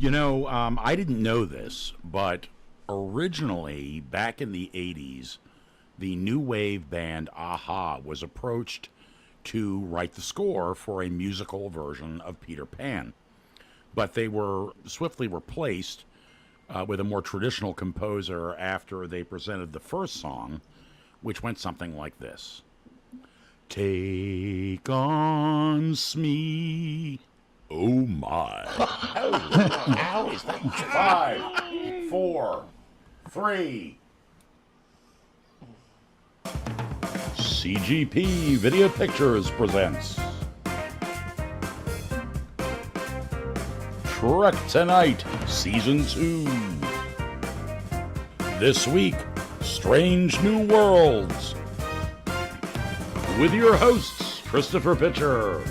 I didn't know this, but originally, back in the 80s, the new wave band Aha was approached to write the score for a musical version of Peter Pan. But they were swiftly replaced with a more traditional composer after they presented the first song, which went something like this. Take on me. Oh my. Oh, ow, is that 5, 4, 3. CGP Video Pictures presents Trek Tonight, Season 2. This week, Strange New Worlds. With your hosts, Christopher Pitcher,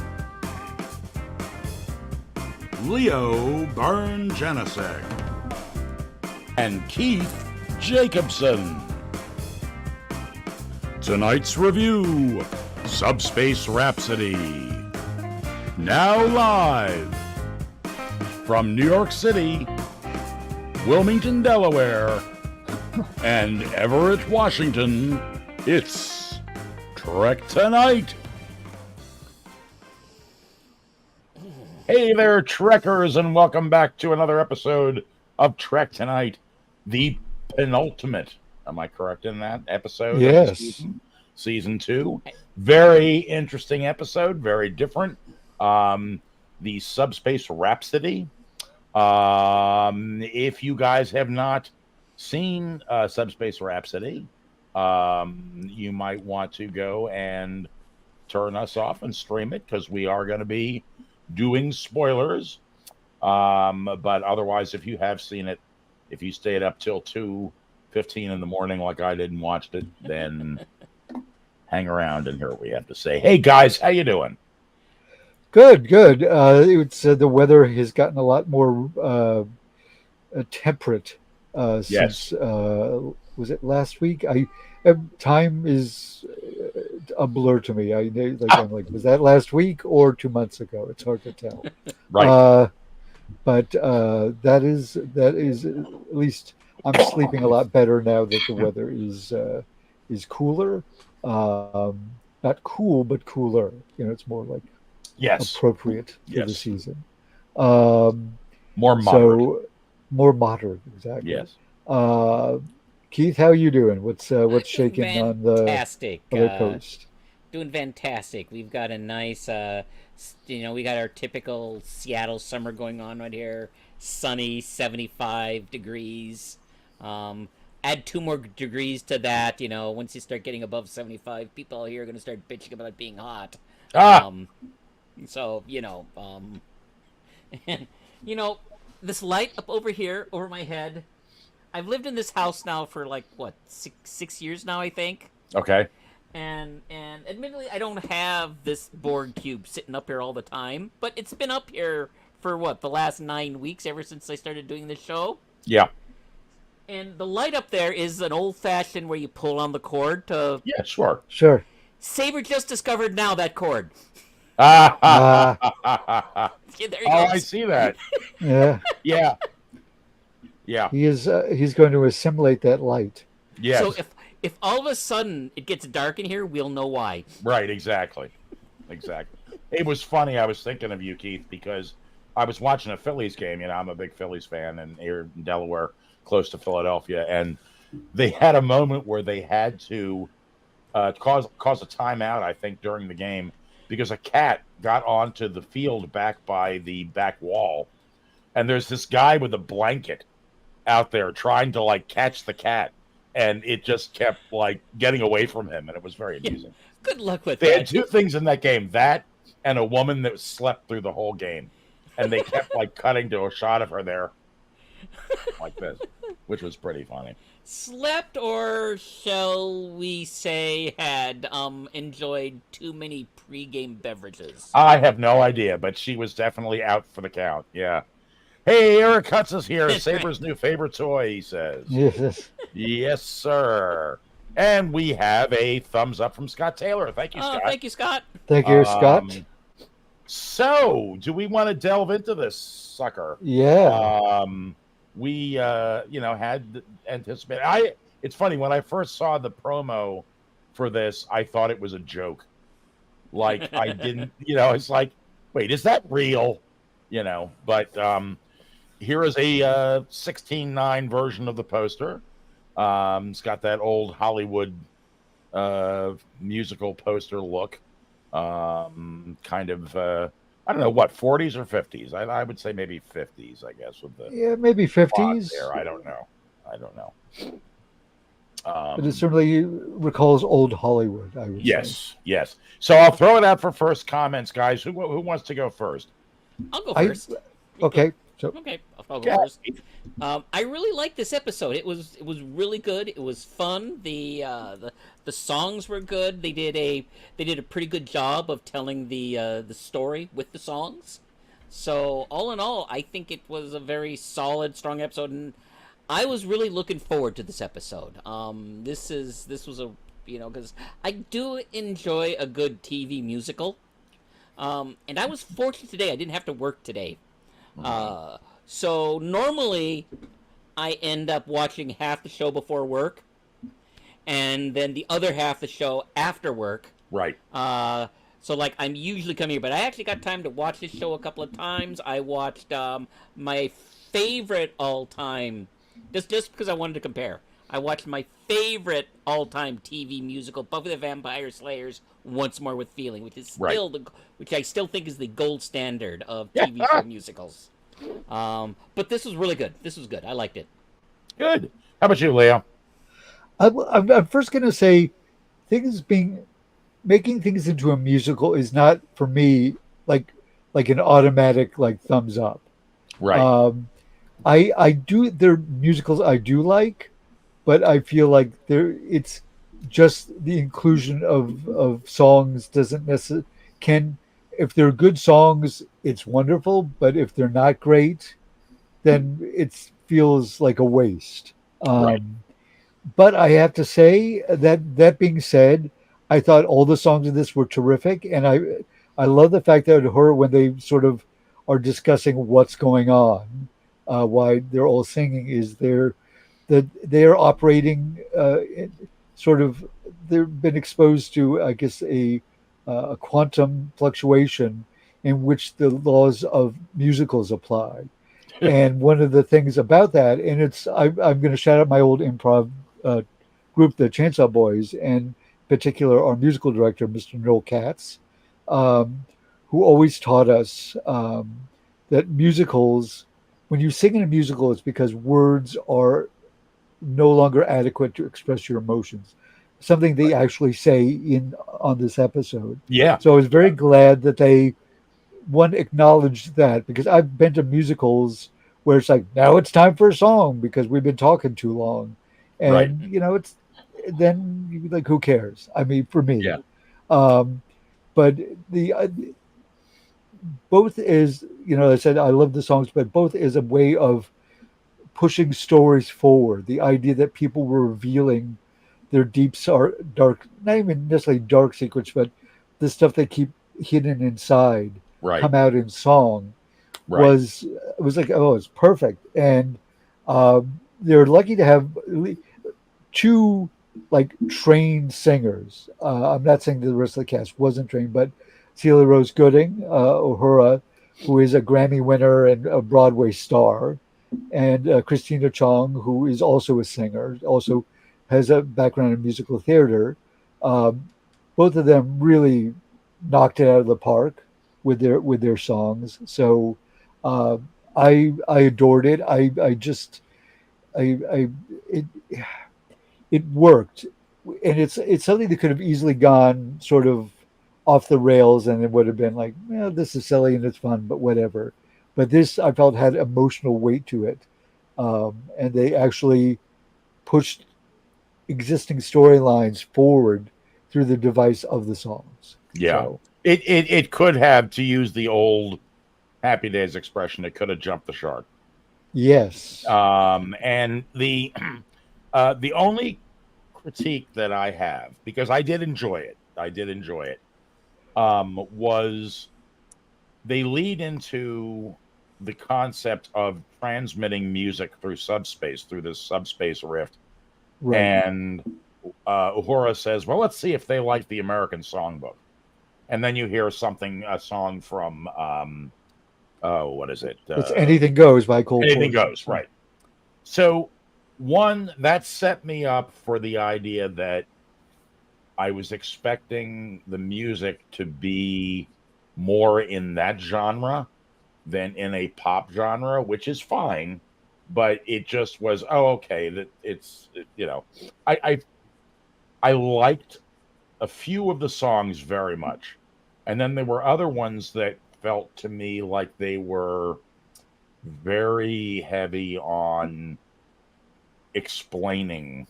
Leo Byrne-Janicek, and Keith Jacobson. Tonight's review, Subspace Rhapsody. Now live from New York City, Wilmington, Delaware, and Everett, Washington, it's Trek Tonight. Hey there, Trekkers, and welcome back to another episode of Trek Tonight, the penultimate. Am I correct in that episode? Yes. Season 2. Very interesting episode, very different. The Subspace Rhapsody. If you guys have not seen Subspace Rhapsody, you might want to go and turn us off and stream it, because we are going to be doing spoilers. But otherwise, if you have seen it, if you stayed up till 2:15 in the morning like I did and watched it, then hang around and hear what we have to say. Hey guys, how you doing? Good. It's the weather has gotten a lot more temperate since was it last week? Time is a blur to me. I'm like, was that last week or 2 months ago? It's hard to tell. Right. But that is at least I'm sleeping a lot better now that the weather is cooler. Not cool, but cooler. It's more like appropriate for the season. More moderate. So more moderate, exactly. Yes. Keith, how you doing? What's shaking on the other coast? Doing fantastic. We've got a nice, we got our typical Seattle summer going on right here. Sunny, 75 degrees. Add 2 more degrees to that. Once you start getting above 75, people here are going to start bitching about it being hot. So, this light up over here, over my head. I've lived in this house now for six years now, I think. Okay. And admittedly, I don't have this Borg cube sitting up here all the time, but it's been up here for the last 9 weeks, ever since I started doing this show. Yeah. And the light up there is an old-fashioned where you pull on the cord to... Yeah, sure. Saber just discovered now that cord. Yeah, there he goes. I see that. Yeah. Yeah. He's going to assimilate that light. Yes. So if all of a sudden it gets dark in here, we'll know why. Right, exactly. It was funny. I was thinking of you, Keith, because I was watching a Phillies game. I'm a big Phillies fan, and here in Delaware, close to Philadelphia, and they had a moment where they had to cause a timeout, I think, during the game, because a cat got onto the field back by the back wall, and there's this guy with a blanket out there trying to catch the cat, and it just kept getting away from him, and it was very amusing. Good luck with that. They had 2 things in that game, that and a woman that slept through the whole game, and they kept cutting to a shot of her there like this, which was pretty funny. Slept, or shall we say had enjoyed too many pre-game beverages? I have no idea, but she was definitely out for the count. Yeah. Hey, Eric Hutz is here. Saber's new favorite toy, he says. Yes. Yes, sir. And we have a thumbs up from Scott Taylor. Thank you, Scott. Thank you, Scott. Thank you, Scott. So, do we want to delve into this sucker? Yeah. We had anticipated. It's funny, when I first saw the promo for this, I thought it was a joke. Like, I didn't, it's like, wait, is that real? But here is a 16:9 version of the poster. It's got that old Hollywood musical poster look. Kind of, I don't know what, 40s or 50s. I would say maybe 50s, I guess, with the Yeah, maybe font 50s. there. I don't know. I don't know. But it certainly recalls old Hollywood, I would say. Yes. So I'll throw it out for first comments, guys. Who wants to go first? I'll go first. Okay. Okay, I'll go first. I really liked this episode. It was really good. It was fun. The songs were good. They did a pretty good job of telling the story with the songs. So all in all, I think it was a very solid, strong episode, and I was really looking forward to this episode. This was a because I do enjoy a good TV musical. And I was fortunate today. I didn't have to work today. So normally I end up watching half the show before work and then the other half the show after work. Right. So like I'm usually coming here, but I actually got time to watch this show a couple of times. I watched my favorite all-time, just because I wanted to compare. I watched my favorite all-time TV musical, Buffy the Vampire Slayers, Once More with Feeling, which is still which I still think is the gold standard of TV show musicals. But this was really good. This was good. I liked it. Good. How about you, Leo? I'm first going to say making things into a musical is not for me like an automatic like thumbs up. Right. I do there are musicals I do like, but I feel like it's just the inclusion of songs doesn't necessarily if they're good songs, it's wonderful, but if they're not great, then it feels like a waste. Right. But I have to say that being said, I thought all the songs in this were terrific, and I love the fact that when they sort of are discussing what's going on, why they're all singing is that they're operating sort of they've been exposed to, I guess, a quantum fluctuation in which the laws of musicals apply. And one of the things about that, and I'm going to shout out my old improv group, the Chainsaw Boys, and in particular our musical director, Mr. Noel Katz, who always taught us that musicals, when you sing in a musical, it's because words are no longer adequate to express your emotions. Something they actually say on this episode. Yeah. So I was very glad that they acknowledged that, because I've been to musicals where it's like, now it's time for a song because we've been talking too long, and right. It's then you like, who cares? I mean, for me, Yeah. But both is, I said I love the songs, but both is a way of pushing stories forward. The idea that people were revealing their deep, dark, not even necessarily dark secrets, but the stuff they keep hidden inside come out in song was like, oh, it's perfect. And they're lucky to have two like trained singers. I'm not saying that the rest of the cast wasn't trained, but Celia Rose Gooding, Uhura, who is a Grammy winner and a Broadway star, and Christina Chong, who is also a singer, also has a background in musical theater. Both of them really knocked it out of the park with their songs. So I adored it. It worked, and it's something that could have easily gone sort of off the rails, and it would have been like, well, this is silly and it's fun, but whatever. But this, I felt, had emotional weight to it, and they actually pushed existing storylines forward through the device of the songs. Yeah. So, it could have, to use the old Happy Days expression, it could have jumped the shark. Yes. And the only critique that I have, because I did enjoy it, was they lead into the concept of transmitting music through subspace, through this subspace rift. Right. And Uhura says, well, let's see if they like the American songbook. And then you hear a song from, oh, what is it? It's Anything Goes by Cole Anything Porter. Goes, right. So, one, that set me up for the idea that I was expecting the music to be more in that genre than in a pop genre, which is fine. But it just was, oh, okay. That it's, you know, I liked a few of the songs very much, and then there were other ones that felt to me like they were very heavy on explaining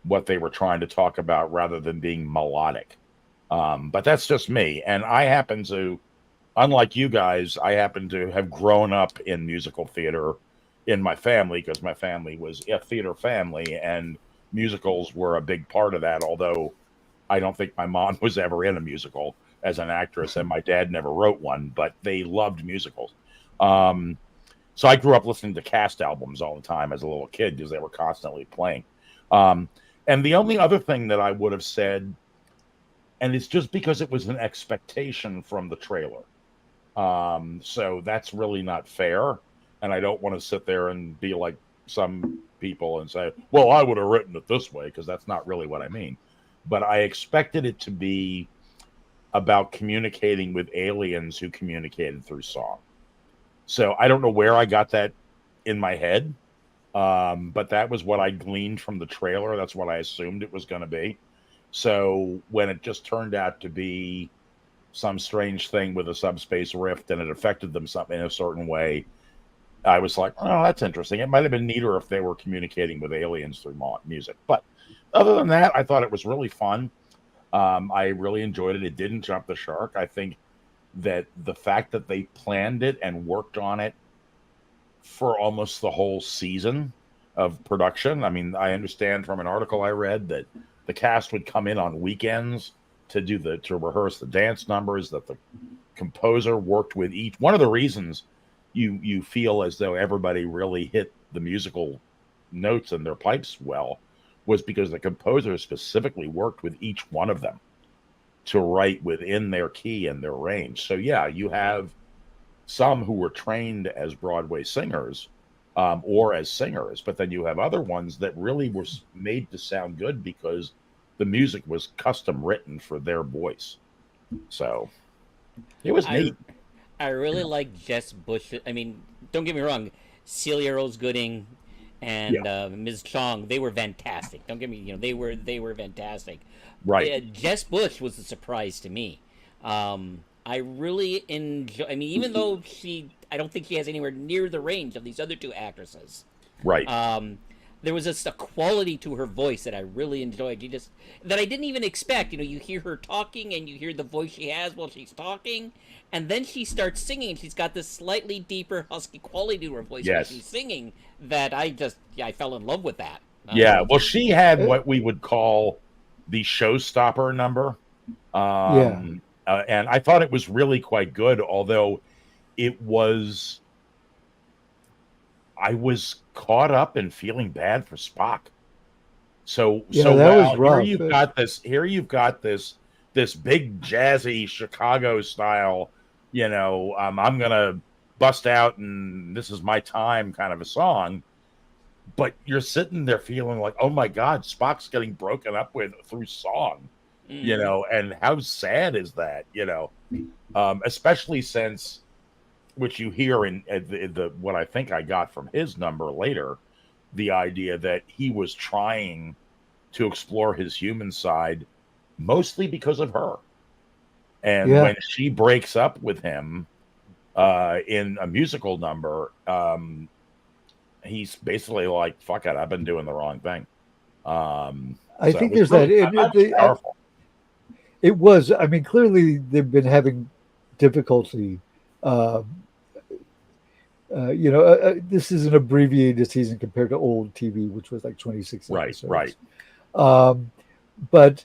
what they were trying to talk about rather than being melodic. But that's just me. And I happen to, unlike you guys, I happen to have grown up in musical theater in my family because my family was a theater family and musicals were a big part of that. Although I don't think my mom was ever in a musical as an actress and my dad never wrote one, but they loved musicals. So I grew up listening to cast albums all the time as a little kid because they were constantly playing. And the only other thing that I would have said, and it's just because it was an expectation from the trailer. So that's really not fair. And I don't want to sit there and be like some people and say, well, I would have written it this way, because that's not really what I mean. But I expected it to be about communicating with aliens who communicated through song. So I don't know where I got that in my head, but that was what I gleaned from the trailer. That's what I assumed it was going to be. So when it just turned out to be some strange thing with a subspace rift and it affected them something in a certain way, I was like, oh, that's interesting. It might have been neater if they were communicating with aliens through music. But other than that, I thought it was really fun. I really enjoyed it. It didn't jump the shark. I think that the fact that they planned it and worked on it for almost the whole season of production. I mean, I understand from an article I read that the cast would come in on weekends to rehearse the dance numbers, that the composer worked with each. One of the reasons you feel as though everybody really hit the musical notes in their pipes well was because the composer specifically worked with each one of them to write within their key and their range. So yeah, you have some who were trained as Broadway singers, or as singers, but then you have other ones that really were made to sound good because the music was custom written for their voice. So it was neat. I really like Jess Bush. I mean, don't get me wrong, Celia Rose Gooding and Ms. Chong, they were fantastic. Don't get me, they were fantastic. Right. Jess Bush was a surprise to me. I really enjoy. I mean, even though I don't think she has anywhere near the range of these other two actresses. Right. There was just a quality to her voice that I really enjoyed. That I didn't even expect. You hear her talking and you hear the voice she has while she's talking, and then she starts singing. And she's got this slightly deeper, husky quality to her voice when she's singing that I fell in love with that. Yeah. Well, she had what we would call the showstopper number. And I thought it was really quite good, although I was caught up in feeling bad for Spock. So was rough. Here you've got this big jazzy Chicago style, I'm gonna bust out and this is my time kind of a song. But you're sitting there feeling like, oh my God, Spock's getting broken up with through song. And how sad is that, especially since, which you hear in the what I think I got from his number later, the idea that he was trying to explore his human side mostly because of her. And when she breaks up with him in a musical number, he's basically like, fuck it, I've been doing the wrong thing. I think there's that. Powerful. It was. I mean, clearly they've been having difficulty. This is an abbreviated season compared to old TV, which was like 26 episodes. Right. But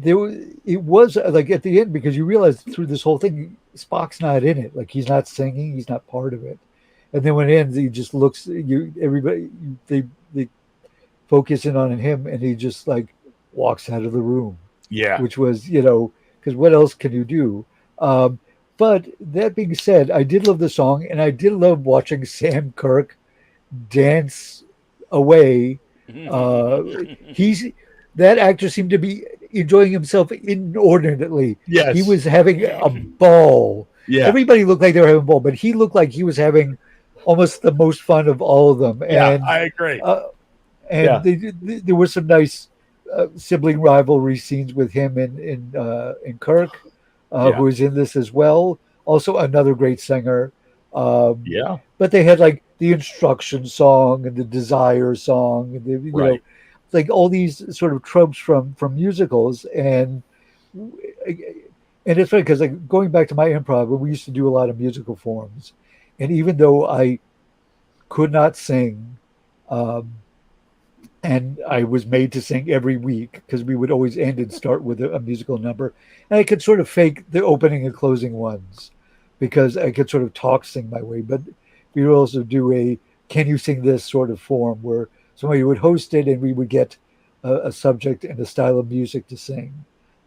it was like at the end because you realize through this whole thing Spock's not in it, like he's not singing, he's not part of it, and then when it ends he just looks you everybody they focus in on him and he just like walks out of the room, Yeah. which was because what else can you do? um, but that being said, I did love the song and I did love watching Sam Kirk dance away. Uh, he's that actor seemed to be enjoying himself inordinately. He Yes. was having a ball. Yeah. Everybody looked like they were having a ball, but he looked like he was having almost the most fun of all of them. Yeah. I agree. Uh, and Yeah. there were some nice sibling rivalry scenes with him in Kirk, Yeah. who is in this as well. Also, another great singer. Um, Yeah. but they had like the instruction song and the desire song, and Right. like all these sort of tropes from musicals, and it's funny because like going back to my improv, we used to do a lot of musical forms, and even though I could not sing, um, and I was made to sing every week because we would always end and start with a musical number, and I could sort of fake the opening and closing ones because I could sort of talk sing my way. But we would also do a "Can you sing this" sort of form where somebody would host it and we would get a subject and a style of music to sing.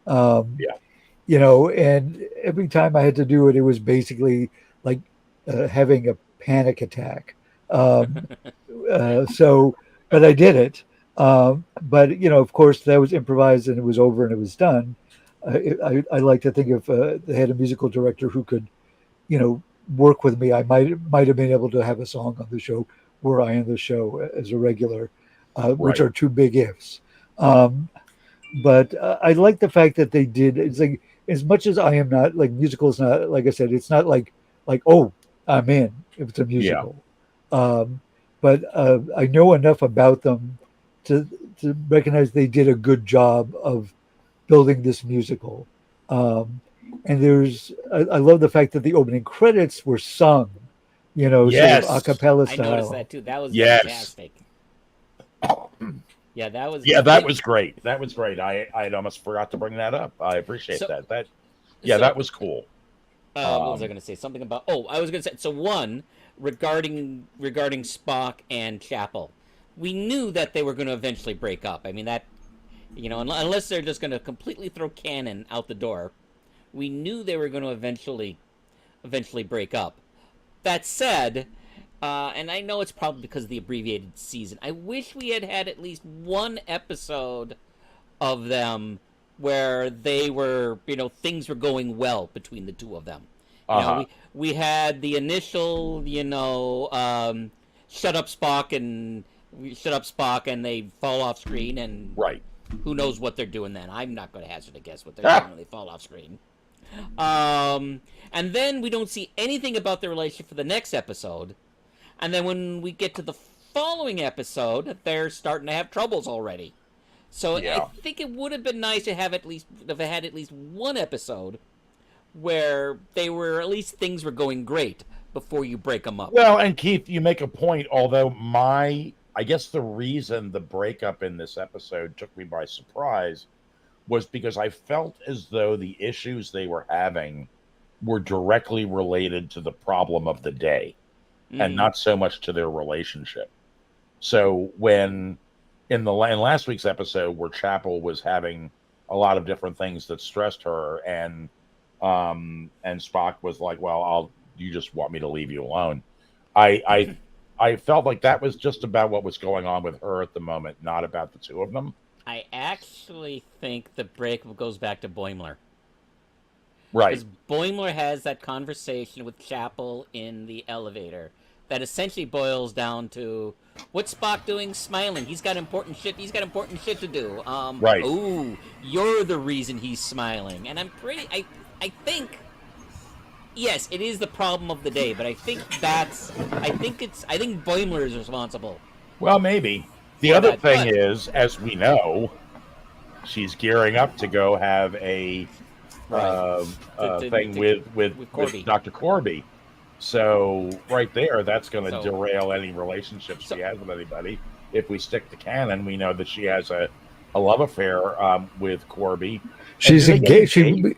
Um, Yeah. and every time I had to do it, it was basically like having a panic attack. Um, so, but I did it. But of course, that was improvised and it was over and it was done. I like to think if they had a musical director who could, you know, work with me, I might have been able to have a song on the show were I on the show as a regular, which Right. are two big ifs. Um, but I like the fact that they did. It's like as much as I am not like musicals. Not like I said, it's not like oh I'm in if it's a Yeah. musical. Um, but I know enough about them to to recognize they did a good job of building this musical. Um, and I love the fact that the opening credits were sung, sort of a Yes. cappella I noticed style. that too. That was Yes. fantastic. Yeah, that was Yeah, that it. was great. That was great. I'd almost forgot to bring that up. I appreciate So, that. Yeah, so that was cool. what was I Um, going to say? Something about. Oh, I was going to say. So one regarding Spock and Chapel, we knew that they were going to eventually break up. I mean that, unless they're just going to completely throw canon out the door, we knew they were going to eventually break up. That said, and I know it's probably because of the abbreviated season. I wish we had had at least one episode of them where they were, things were going well between the two of them. You know, uh-huh. we had the initial, shut up Spock and they fall off screen, and Right. who knows what they're doing then. I'm not going to hazard a guess what they're doing when they fall off screen. And then we don't see anything about their relationship for the next episode. And then when we get to the following episode, they're starting to have troubles already. So I Yeah. think it would have been nice to have had at least one episode where at least things were going great before you break them up. Well, and Keith, you make a point, although I guess the reason the breakup in this episode took me by surprise was because I felt as though the issues they were having were directly related to the problem of the day and Mm. not so much to their relationship. So when in last week's episode where Chapel was having a lot of different things that stressed her and Spock was like, "Well, I'll you just want me to leave you alone." I felt like that was just about what was going on with her at the moment, not about the two of them. I actually think the breakup goes back to Boimler. Right. Because Boimler has that conversation with Chapel in the elevator that essentially boils down to what's Spock doing smiling? He's got important shit to do. Right. Oh, you're the reason he's smiling. And I think yes, it is the problem of the day, but I think Boimler is responsible Well, maybe. The for other that. thing But is, as we know, she's gearing up to go have a right. thing With with Corby. Dr. Corby. So right there, that's going to So derail any relationships so she has with anybody. If we stick to canon, we know that she has a love affair with Corby. And She's do they get engaged. engaged?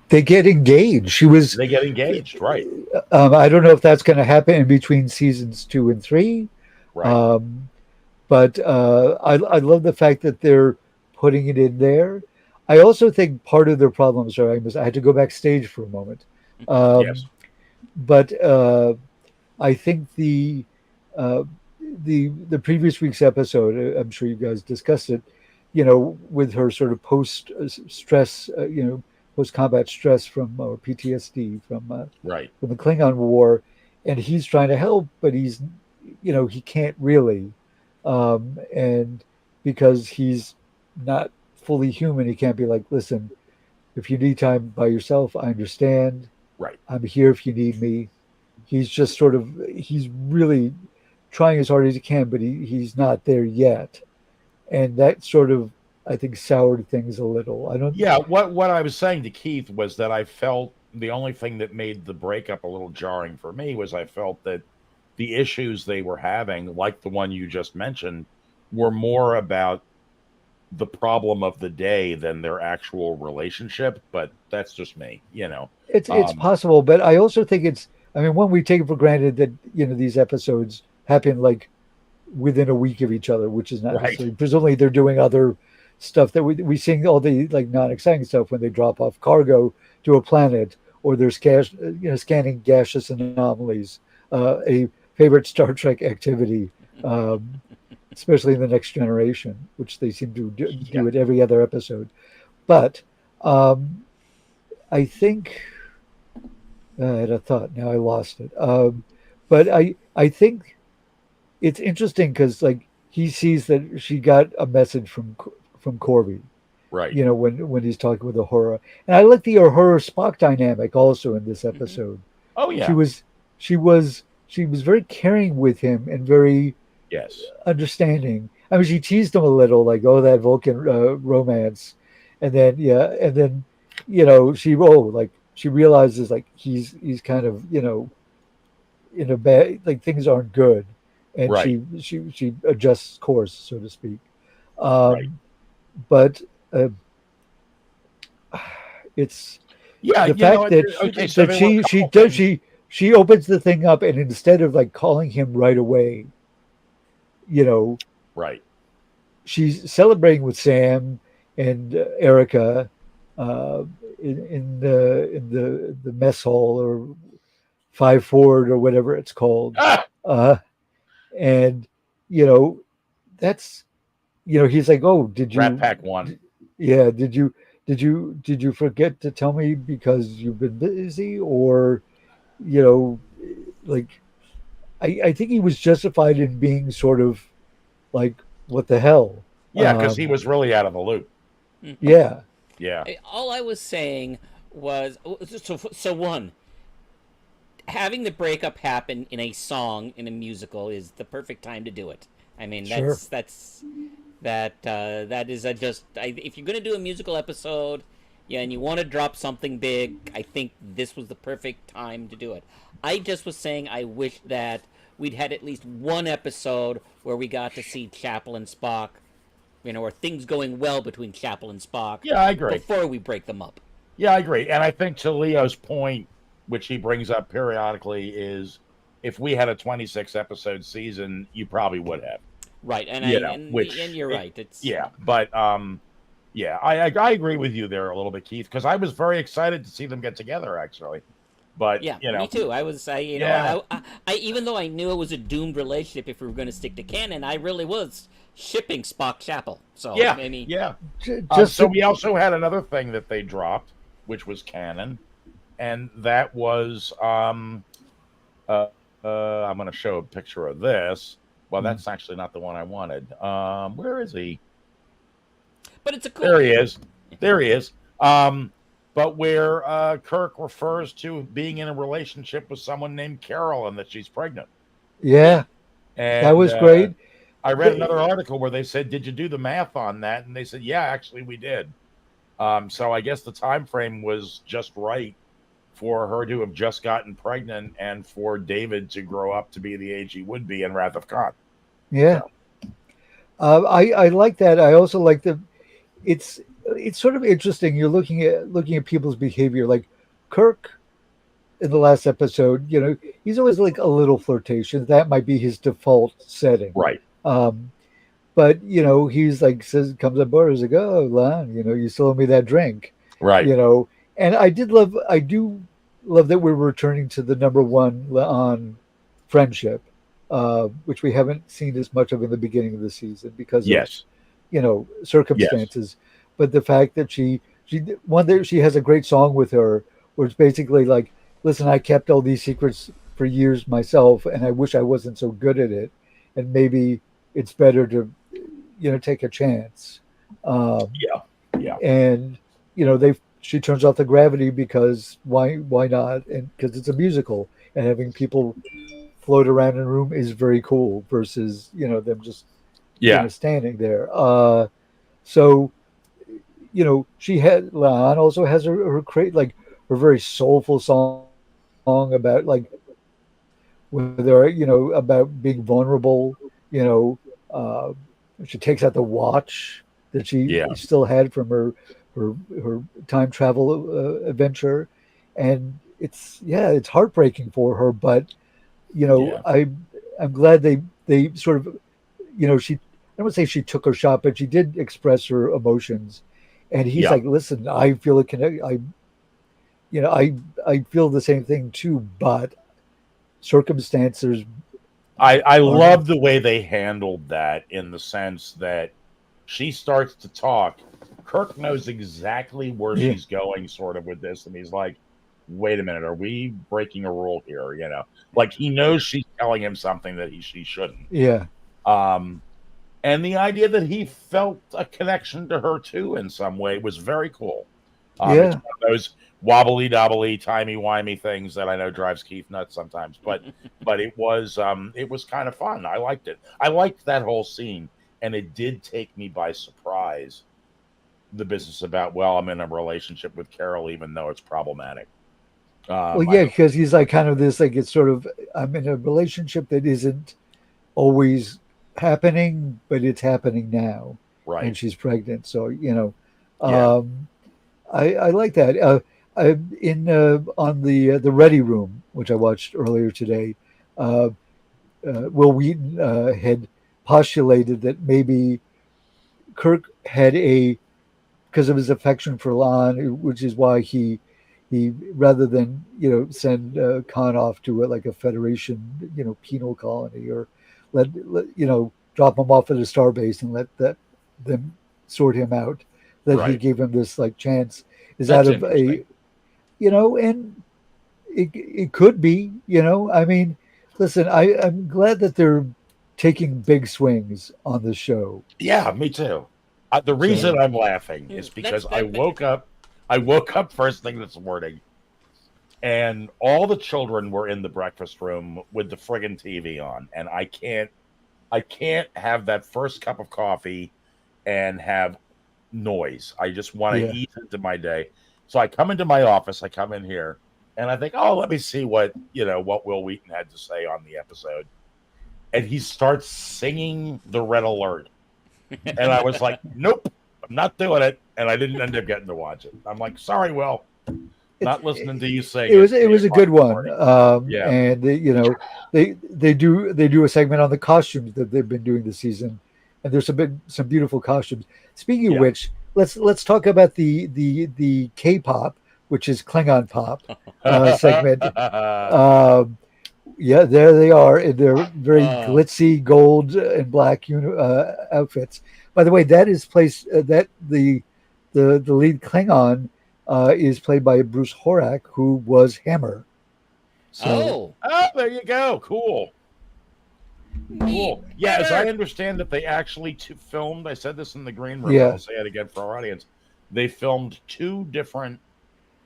They get engaged. She Do was. they get engaged? Right. I don't know if that's going to happen in between seasons 2 and 3. Right. Um, but I love the fact that they're putting it in there. I also think part of their problem, sorry, I had to go backstage for a moment. Um, Yes. but I think uh, the previous week's episode, I'm sure you guys discussed it, with her sort of post stress, post combat stress from or PTSD Right. from the Klingon War, and he's trying to help, but he can't really, and because he's not fully human, he can't be like, listen, if you need time by yourself, I understand. Right. I'm here if you need me. He's really trying as hard as he can, but he's not there yet. And that sort of, I think, soured things a little. I don't, Yeah. What I was saying to Keith was that I felt the only thing that made the breakup a little jarring for me was I felt that the issues they were having, like the one you just mentioned, were more about the problem of the day than their actual relationship. But that's just me, you know. it's Um, possible, but I also think I mean, when we take it for granted that, these episodes happen like within a week of each other, which is not right. necessarily, presumably they're doing other stuff that we seeing all the like non-exciting stuff when they drop off cargo to a planet or there's scanning gaseous anomalies, a favorite Star Trek activity, um, especially in the Next Generation, which they seem to Yeah. do it every other episode. But um, I think I had a thought. Now I lost it. But I think it's interesting because like he sees that she got a message from Corby. Right. When he's talking with Uhura, and I like the Uhura Spock dynamic also in this Hmm. episode. Oh She yeah. was she was very caring with him and very Yes. understanding. I mean, she teased him a little, like, "Oh, that Vulcan romance," and then yeah, and then like she realizes like he's kind of in a bad, like things aren't good, and Right. she adjusts course, so to speak. Right. Um, but uh, it's Yeah. the You know. fact that Okay. So there were a she couple does things. she opens the thing up, and instead of like calling him right away, you know, Right. she's celebrating with Sam and Erica uh, in the mess hall or five forward or whatever it's called, Ah. uh, and you know that's he's like, oh, Rat Pack one. yeah, did you forget to tell me because you've been busy, or you know like I think he was justified in being sort of like, what the hell. Yeah, because he was really out of the loop. Yeah. Yeah. All I was saying was so one, having the breakup happen in a song in a musical is the perfect time to do it. I mean, Sure. that is if you're gonna do a musical episode, yeah, and you want to drop something big, I think this was the perfect time to do it. I just was saying I wish that we'd had at least one episode where we got to see Chapel and Spock, or things going well between Chapel and Spock Yeah, I agree. before we break them up. Yeah, I agree. And I think to Leo's point, which he brings up periodically, is if we had a 26 episode season, you probably would have. Right, and You know, you're right. It's yeah, but yeah, I agree with you there a little bit, Keith, because I was very excited to see them get together actually. But Yeah, me too. yeah, I even though I knew it was a doomed relationship if we were going to stick to canon, I really was shipping Spock Chapel. So yeah, I mean, yeah. Just So we also had another thing that they dropped, which was canon, and that was uh, I'm going to show a picture of this. Well, that's actually not the one I wanted. Where is he? but it's a cool. There he is. There he is. But where Kirk refers to being in a relationship with someone named Carol and that she's pregnant. Yeah, yeah, that And was great. I read another article where they said, "Did you do the math on that?" And they said, "Yeah, actually, we did." So I guess the time frame was just right for her to have just gotten pregnant and for David to grow up to be the age he would be in Wrath of Khan. Yeah. So I like that. I also like the it's sort of interesting. You're looking at people's behavior. Like Kirk in the last episode, he's always like a little flirtatious. That might be his default setting. Right. Um, but he's like says comes on board. He's like, oh, Lon, you still owe me that drink. Right. And I do love that we're returning to the number one on friendship, which we haven't seen as much of in the beginning of the season because of Yes. Yes. circumstances. But the fact that she has a great song with her where it's basically like, listen, I kept all these secrets for years myself, and I wish I wasn't so good at it, and maybe it's better to take a chance. Yeah. Yeah. And they she turns off the gravity because why not? And because it's a musical, and having people float around in a room is very cool versus them just Yeah. standing there. So she had Lan also has her create like her very soulful song about like whether about being vulnerable. Uh, she takes out the watch that she Yeah. still had from her her time travel adventure, and it's heartbreaking for her. But Yeah. I'm glad they sort of she I don't say she took her shot, but she did express her emotions. And he's Yeah. like, listen, I feel a connect. I feel the same thing too, but circumstances I aren't. love the way they handled that in the sense that she starts to talk. Kirk knows exactly where Yeah, she's going, sort of, with this, and he's like, "Wait a minute, are we breaking a rule here?" Like he knows she's telling him something that she shouldn't. yeah, Um, and the idea that he felt a connection to her too in some way was very cool. It's yeah, one of those wobbly dobbly, timey wimey things that I know drives Keith nuts sometimes, but it was kind of fun. I liked it. I liked that whole scene, and it did take me by surprise. The business about, well, I'm in a relationship with Carol, even though it's problematic. well, I yeah, don't. because he's like kind of this, like it's sort of I'm in a relationship that isn't always happening, but it's happening now, and Right. she's pregnant. So Yeah. um, I like that. In on the Ready Room, which I watched earlier today, uh, Will Wheaton had postulated that maybe Kirk had because of his affection for Lon, which is why he rather than send Khan off to like a Federation penal colony or let drop him off at a starbase and let them sort him out, that he Right. gave him this like chance is out That's of interesting. and it could be, I mean, listen, I'm glad that they're taking big swings on the show. Yeah, me too. The Yeah, reason I'm laughing is that's because I that. woke up. I woke up first thing this morning, and all the children were in the breakfast room with the friggin' TV on, and I can't have that first cup of coffee and have noise. I just want to Yeah, ease into my day. So I come into my office, I come in here, and I think, oh, let me see what Will Wheaton had to say on the episode. And he starts singing the Red Alert. And I was like, nope, I'm not doing it. And I didn't end up getting to watch it. I'm like, sorry, Will, it's not listening to you sing it at was it was a 8 o'clock good in the one, morning. Yeah. and they do a segment on the costumes that they've been doing this season, and there's some beautiful costumes. Speaking of Yeah. which, let's talk about the K-pop, which is Klingon pop segment. Um, yeah, there they are in their very Oh, glitzy gold and black outfits. By the way, that is placed that the lead Klingon is played by Bruce Horak, who was Hammer. So oh, Oh, there you go. Cool. neat. Cool. Yeah, as I Hammer. understand it, they actually filmed. I said this in the green room, and I'll yeah, say it again for our audience. They filmed two different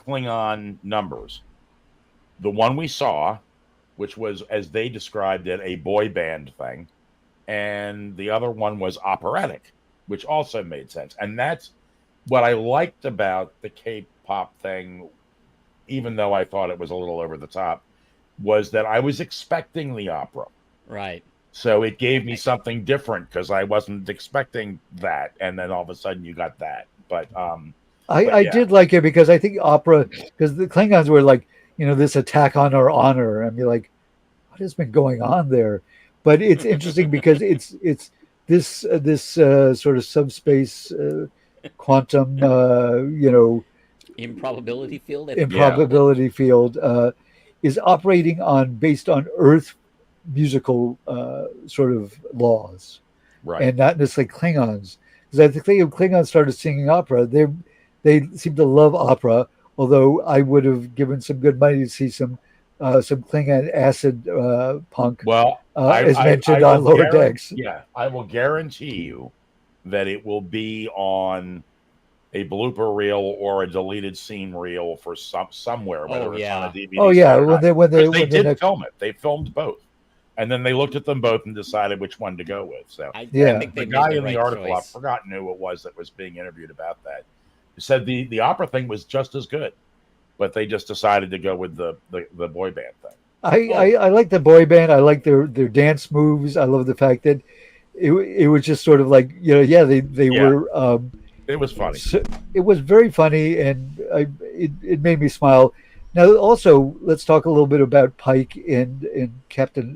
Klingon numbers. The one we saw, which was, as they described it, a boy band thing, and the other one was operatic, which also made sense. And that's what I liked about the K-pop thing, even though I thought it was a little over the top, was that I was expecting the opera. Right. So it gave me something different because I wasn't expecting that, and then all of a sudden you got that. But I yeah, did like it because I think opera, because the Klingons were like, this attack on our honor, and be like, what has been going on there? But it's interesting because it's this sort of subspace quantum, Improbability field. yeah, improbability field is operating on based on Earth musical sort of laws, right. and not necessarily Klingons. Because I think if Klingons started singing opera, they seem to love opera. Although I would have given some good money to see some Klingon acid punk, Well, as I mentioned will on Lower guarantee, Decks. yeah, I will guarantee you that it will be on a blooper reel or a deleted scene reel for somewhere, Oh whether it's on a yeah, Oh DVD yeah, set or not, because they when they did next film it. They filmed both, and then they looked at them both and decided which one to go with. So, I yeah and think the they made guy the in the right article, I've choice. forgotten who it was that was being interviewed about that, said the opera thing was just as good, but they just decided to go with the boy band thing. Oh, I like the boy band. I like their dance moves. I love the fact that it was just sort of like yeah they Yeah, were it was funny. so, it was very funny, and it made me smile. Now also let's talk a little bit about Pike and Captain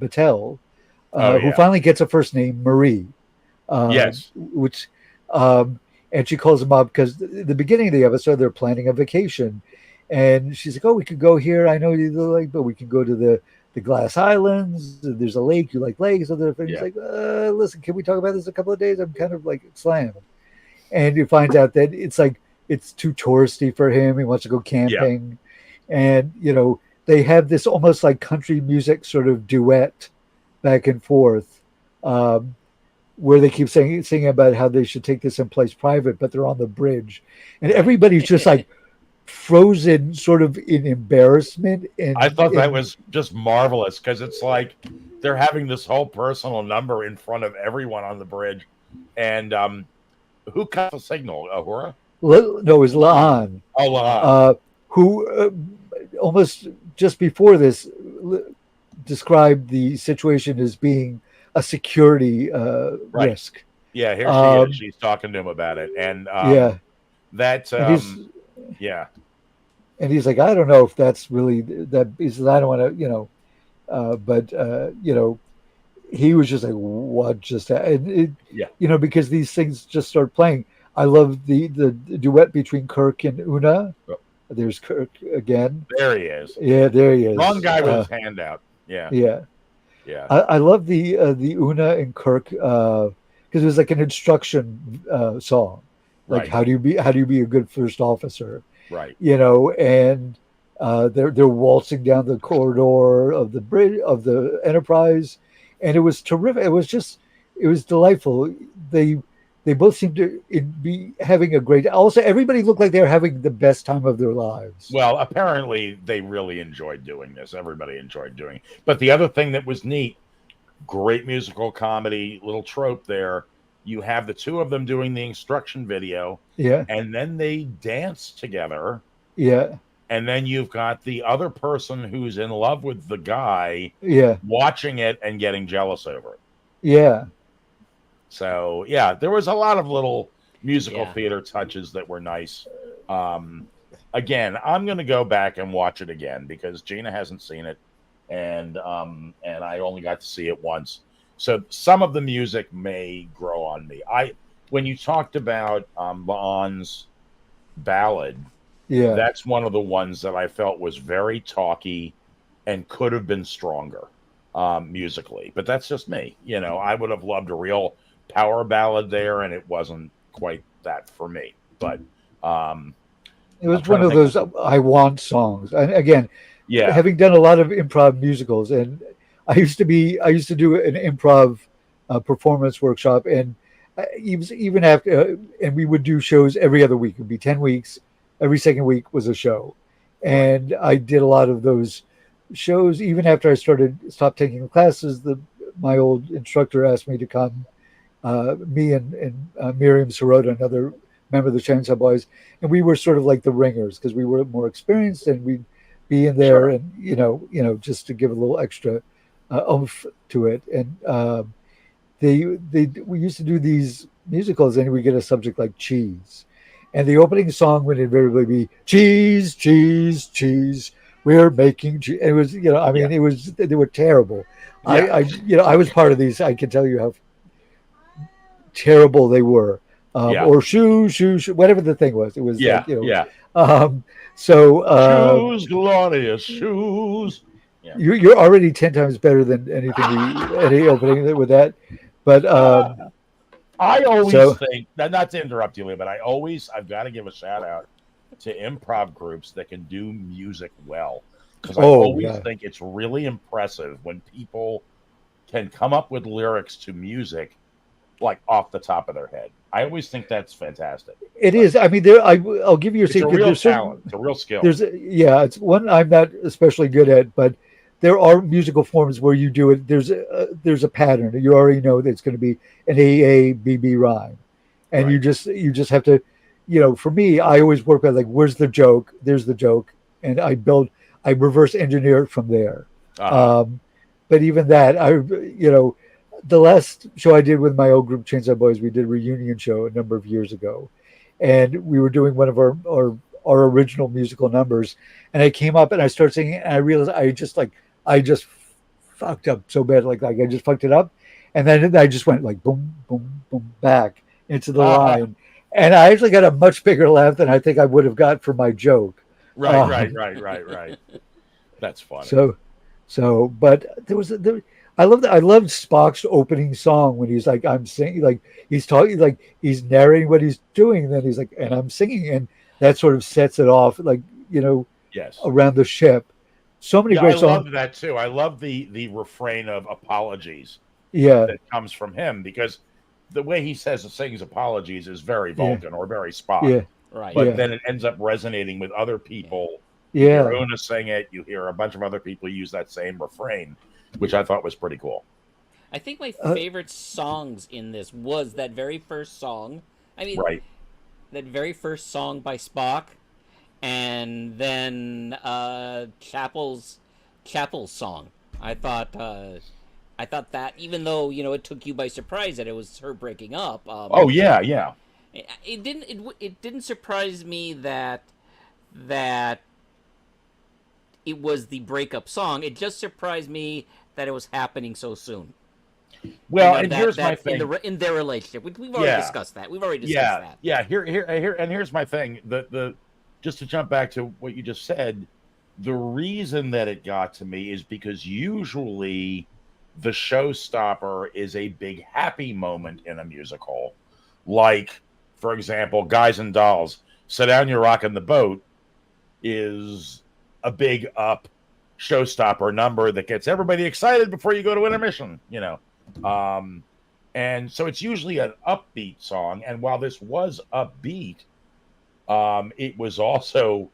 Battelle, Oh who yeah, finally gets a first name, Marie, yes, which and she calls him up because the beginning of the episode they're planning a vacation, and she's like, "Oh, we could go here. I know you like, but we can go to the Glass Islands. There's a lake. You like lakes, other things." He's yeah, like, "Listen, can we talk about this a couple of days? I'm kind of like slammed." And you find out that it's too touristy for him. He wants to go yeah. camping, and they have this almost like country music sort of duet back and forth, um, where they keep singing about how they should take this in place private, but they're on the bridge, and right. everybody's just like frozen, sort of in embarrassment I and thought that was just marvelous because it's like they're having this whole personal number in front of everyone on the bridge, and who cut the signal? Ahura? no, it was Laan, Oh, Lahan. uh, who almost just before this described the situation as being a security Right. risk. Yeah, here she is. Um, She's talking to him about it, and yeah, that and yeah, he's like, I don't know if that's really that. He says, I don't want to, but he was just like, what just happened? And yeah. because these things just start playing. I love the duet between Kirk and Una. Oh, There's Kirk again. there he is. Yeah, there he Wrong is. guy with his hand out. Yeah, Yeah, yeah. I love the Una and Kirk because it was like an instruction song, like Right, how do you be a good first officer, right. and they're waltzing down the corridor of the bridge of the Enterprise, and it was terrific. It was delightful. They both seemed to be having a great. Also, everybody looked like they were having the best time of their lives. Well, apparently they really enjoyed doing this. Everybody enjoyed doing it. But the other thing that was neat, great musical comedy, little trope there. You have the two of them doing the instruction video, Yeah, and then they dance together. yeah, And then you've got the other person who's in love with the guy yeah, watching it and getting jealous over it. yeah. So, yeah, there was a lot of little musical Yeah. theater touches that were nice. Um, Again, I'm going to go back and watch it again because Gina hasn't seen it, and I only got to see it once. So some of the music may grow on me. When you talked about Vaughn's ballad, Yeah, that's one of the ones that I felt was very talky and could have been stronger musically. But that's just me. I would have loved a real power ballad there, and it wasn't quite that for me. But um, it I'm was trying one to of think. those I want songs. And again, Yeah, having done a lot of improv musicals, and I used to do an improv performance workshop, and even after, and we would do shows every other week. It would be 10 weeks. Every second week was a show, right. and I did a lot of those shows. Even after I stopped taking classes, my old instructor asked me to come. Me and Miriam Sirota, another member of the Chainsaw Boys, and we were sort of like the ringers because we were more experienced, and we'd be in there, Sure. and just to give a little extra oomph to it, and we used to do these musicals, and we get a subject like cheese, and the opening song would invariably be cheese, cheese, cheese. We're making cheese. And it was, I mean, Yeah. it was they were terrible. Yeah. I was part of these. I can tell you how terrible they were. Yeah. Or shoo, shoo, shoo, whatever the thing was. It was Yeah. like, Yeah. So Shoes, glorious shoes. Yeah. you're already 10 times better than any opening with that. But I always so think, not to interrupt you, Lee, but I've got to give a shout out to improv groups that can do music well. Because I always think it's really impressive when people can come up with lyrics to music like off the top of their head. I always think that's fantastic. it is. I mean, I'll give you a It's a secret. real talent. It's a real skill. It's one I'm not especially good at, but there are musical forms where you do it. There's a pattern. You already know that it's going to be an AABB rhyme, and Right. you just have to, For me, I always work on like, where's the joke? There's the joke, and I reverse engineer it from there. Uh-huh. But even that, the last show I did with my old group, Chainsaw Boys, we did a reunion show a number of years ago, and we were doing one of our original musical numbers, and I came up and I started singing, and I realized I just fucked up so bad, like I just fucked it up, and then I just went like boom, boom, boom back into the line, and I actually got a much bigger laugh than I think I would have got for my joke. Right. That's funny. But I loved Spock's opening song when he's like, I'm singing, like he's talking, like he's narrating what he's doing, and then he's like, and I'm singing, and that sort of sets it off, like, yes, around the ship. So many great songs. I love that too. I love the refrain of apologies. Yeah, that comes from him, because the way he sings apologies is very Vulcan or very Spock. Yeah, right. But then it ends up resonating with other people. Yeah, you hear Una sing it. You hear a bunch of other people use that same refrain, which I thought was pretty cool. I think my favorite songs in this was that very first song. I mean, right. That very first song by Spock, and then Chapel's song. I thought that, even though it took you by surprise that it was her breaking up. Oh yeah. It didn't surprise me that it was the breakup song. It just surprised me that it was happening so soon. Well, and here's my thing in their relationship. We've already discussed that. Yeah. Here's my thing. The just to jump back to what you just said, the reason that it got to me is because usually the showstopper is a big happy moment in a musical. Like, for example, Guys and Dolls, Sit Down, You're Rockin' the Boat is a big up showstopper number that gets everybody excited before you go to intermission, and so it's usually an upbeat song. And while this was upbeat, it was also,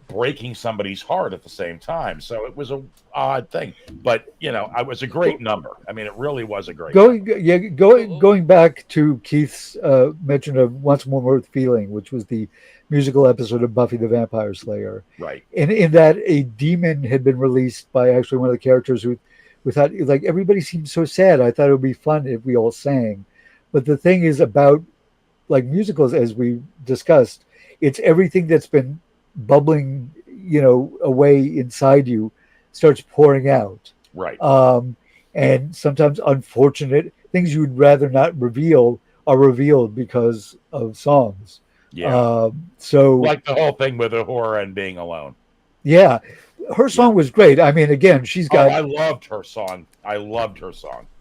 breaking somebody's heart at the same time. So it was a odd thing, but it was a great number. I mean, it really was a great number. Going back to Keith's mention of Once More Worth Feeling, which was the musical episode of Buffy the Vampire Slayer. Right. And in that, a demon had been released by actually one of the characters who thought, like, everybody seemed so sad. I thought it would be fun if we all sang. But the thing is about, like, musicals, as we discussed, it's everything that's been bubbling, away inside you starts pouring out. Right. And sometimes unfortunate things you'd rather not reveal are revealed because of songs. Yeah. So like the whole thing with Uhura and being alone. Yeah. Her song was great. I mean, again, she's got. I loved her song.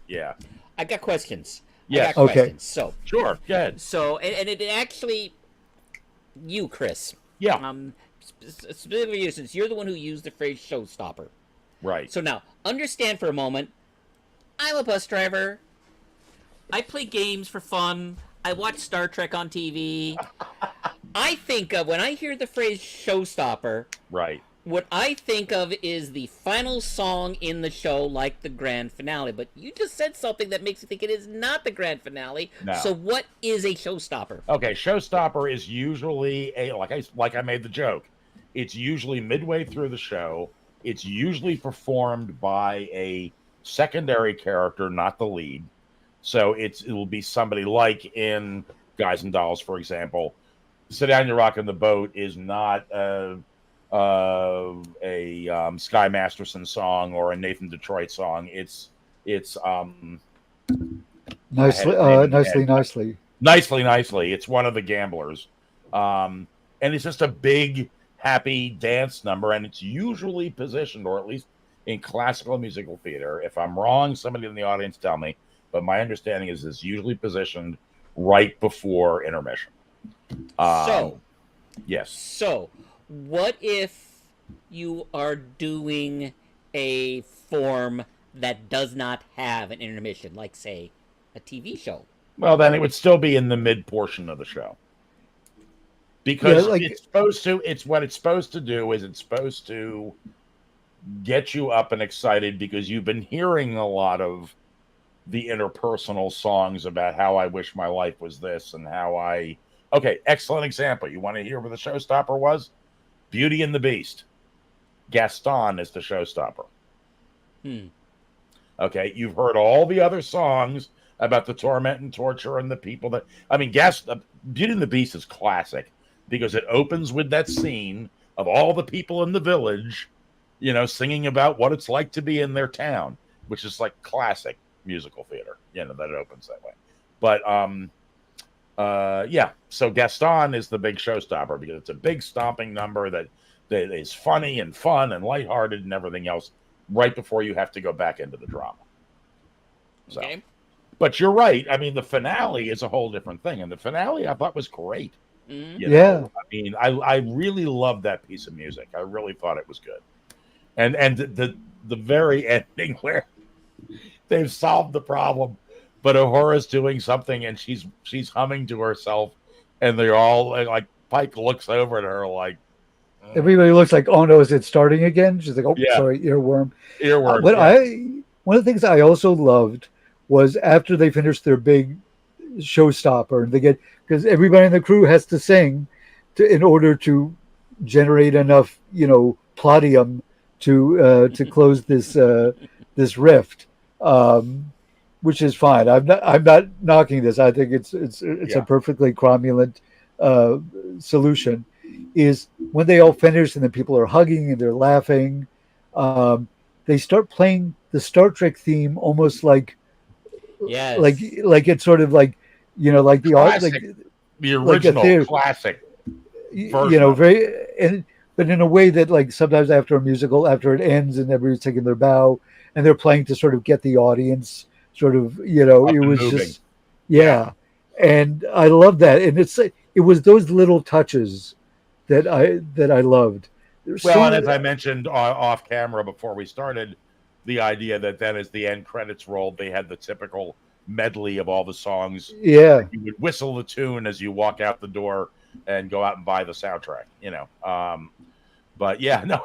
Yeah. I got questions. Yes. Okay. So sure. Go ahead. So and it actually, you, Chris. Yeah. Specifically you, since you're the one who used the phrase showstopper. Right. So now, understand for a moment. I'm a bus driver. I play games for fun. I watch Star Trek on TV. I think of, when I hear the phrase showstopper, right, what I think of is the final song in the show, like the grand finale. But you just said something that makes me think it is not the grand finale. No. So what is a showstopper? Okay, showstopper is usually like I made the joke. It's usually midway through the show. It's usually performed by a secondary character, not the lead. So it will be somebody like in Guys and Dolls, for example. Sit Down, You're Rocking the Boat is not a Sky Masterson song or a Nathan Detroit song. It's nicely. nicely. It's one of the Gamblers, and it's just a big happy dance number, and it's usually positioned, or at least in classical musical theater. If I'm wrong, somebody in the audience tell me. But my understanding is it's usually positioned right before intermission. Yes. So, what if you are doing a form that does not have an intermission, like, say, a TV show? Well, then it would still be in the mid portion of the show. Because it's supposed to, it's what it's supposed to do is it's supposed to get you up and excited because you've been hearing a lot of the interpersonal songs about how I wish my life was this and how I... Okay, excellent example. You want to hear what the showstopper was? Beauty and the Beast. Gaston is the showstopper. Okay, you've heard all the other songs about the torment and torture and the people that... I mean, Beauty and the Beast is classic because it opens with that scene of all the people in the village, you know, singing about what it's like to be in their town, which is like classic musical theater, you know, that it opens that way. But yeah, so Gaston is the big showstopper because it's a big stomping number that is funny and fun and lighthearted and everything else right before you have to go back into the drama. So, okay. But you're right. I mean, the finale is a whole different thing, and the finale I thought was great. You know? I mean, I really loved that piece of music. I really thought it was good, and the very ending where they've solved the problem, but Ahora's doing something and she's humming to herself, and they're all like Pike looks over at her like everybody looks like, oh no, is it starting again? She's like, oh yeah. Sorry, earworm. One of the things I also loved was after they finished their big showstopper, and they get, because everybody in the crew has to sing in order to generate enough, you know, platium to close this rift, which is fine. I'm not knocking this. I think it's a perfectly cromulent solution. Is when they all finish and then people are hugging and they're laughing, they start playing the Star Trek theme almost like it's sort of like, you know, like the art, like the original like classic version, you know, but in a way that, like, sometimes after a musical, after it ends and everybody's taking their bow and they're playing to sort of get the audience sort of, you know, it was moving. Just and I love that, and it was those little touches that I loved. And as I mentioned off camera before we started, the idea that then as the end credits rolled, they had the typical medley of all the songs. Yeah, you would whistle the tune as you walk out the door and go out and buy the soundtrack. You know, but yeah, no,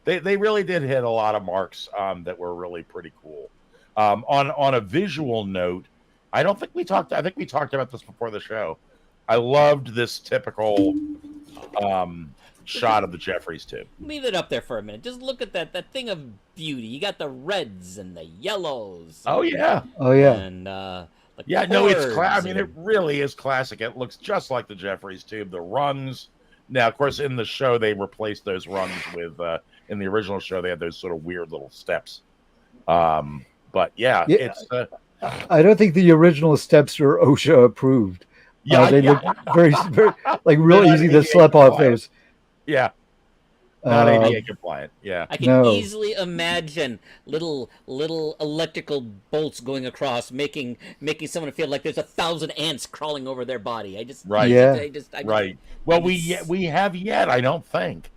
they really did hit a lot of marks that were really pretty cool. On a visual note, I think we talked about this before the show. I loved this typical shot of the Jeffries tube. Leave it up there for a minute. Just look at that thing of beauty. You got the reds and the yellows. Oh yeah. And it's I mean, it really is classic. It looks just like the Jeffries tube. The rungs. Now, of course, in the show they replaced those rungs with. In the original show, they had those sort of weird little steps. But it's. I don't think the original steps were OSHA approved. They look very, very like real easy to slap off those. Yeah. Not ADA compliant. Yeah. I can easily imagine little electrical bolts going across, making someone feel like there's 1,000 ants crawling over their body. Right. Well, we have yet. I don't think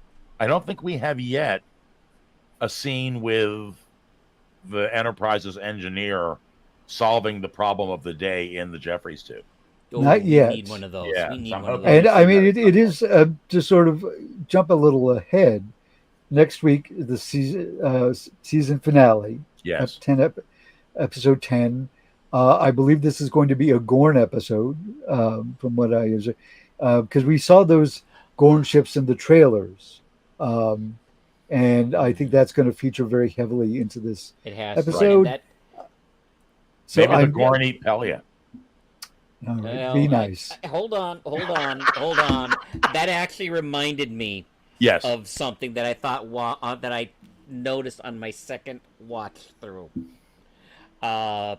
we have yet a scene with the Enterprise's engineer solving the problem of the day in the Jeffries tube. Not yet. We need one of those. Yeah, we need one of those. And I mean, it is to sort of jump a little ahead. Next week, the season finale. Yes. Episode 10. I believe this is going to be a Gorn episode, from what I because we saw those Gorn ships in the trailers, and I think that's going to feature very heavily into this It has episode. to. And So Maybe they're I'm going to eat Pelia. be nice. hold on. That actually reminded me Yes. of something that I thought that I noticed on my second watch through. Patel.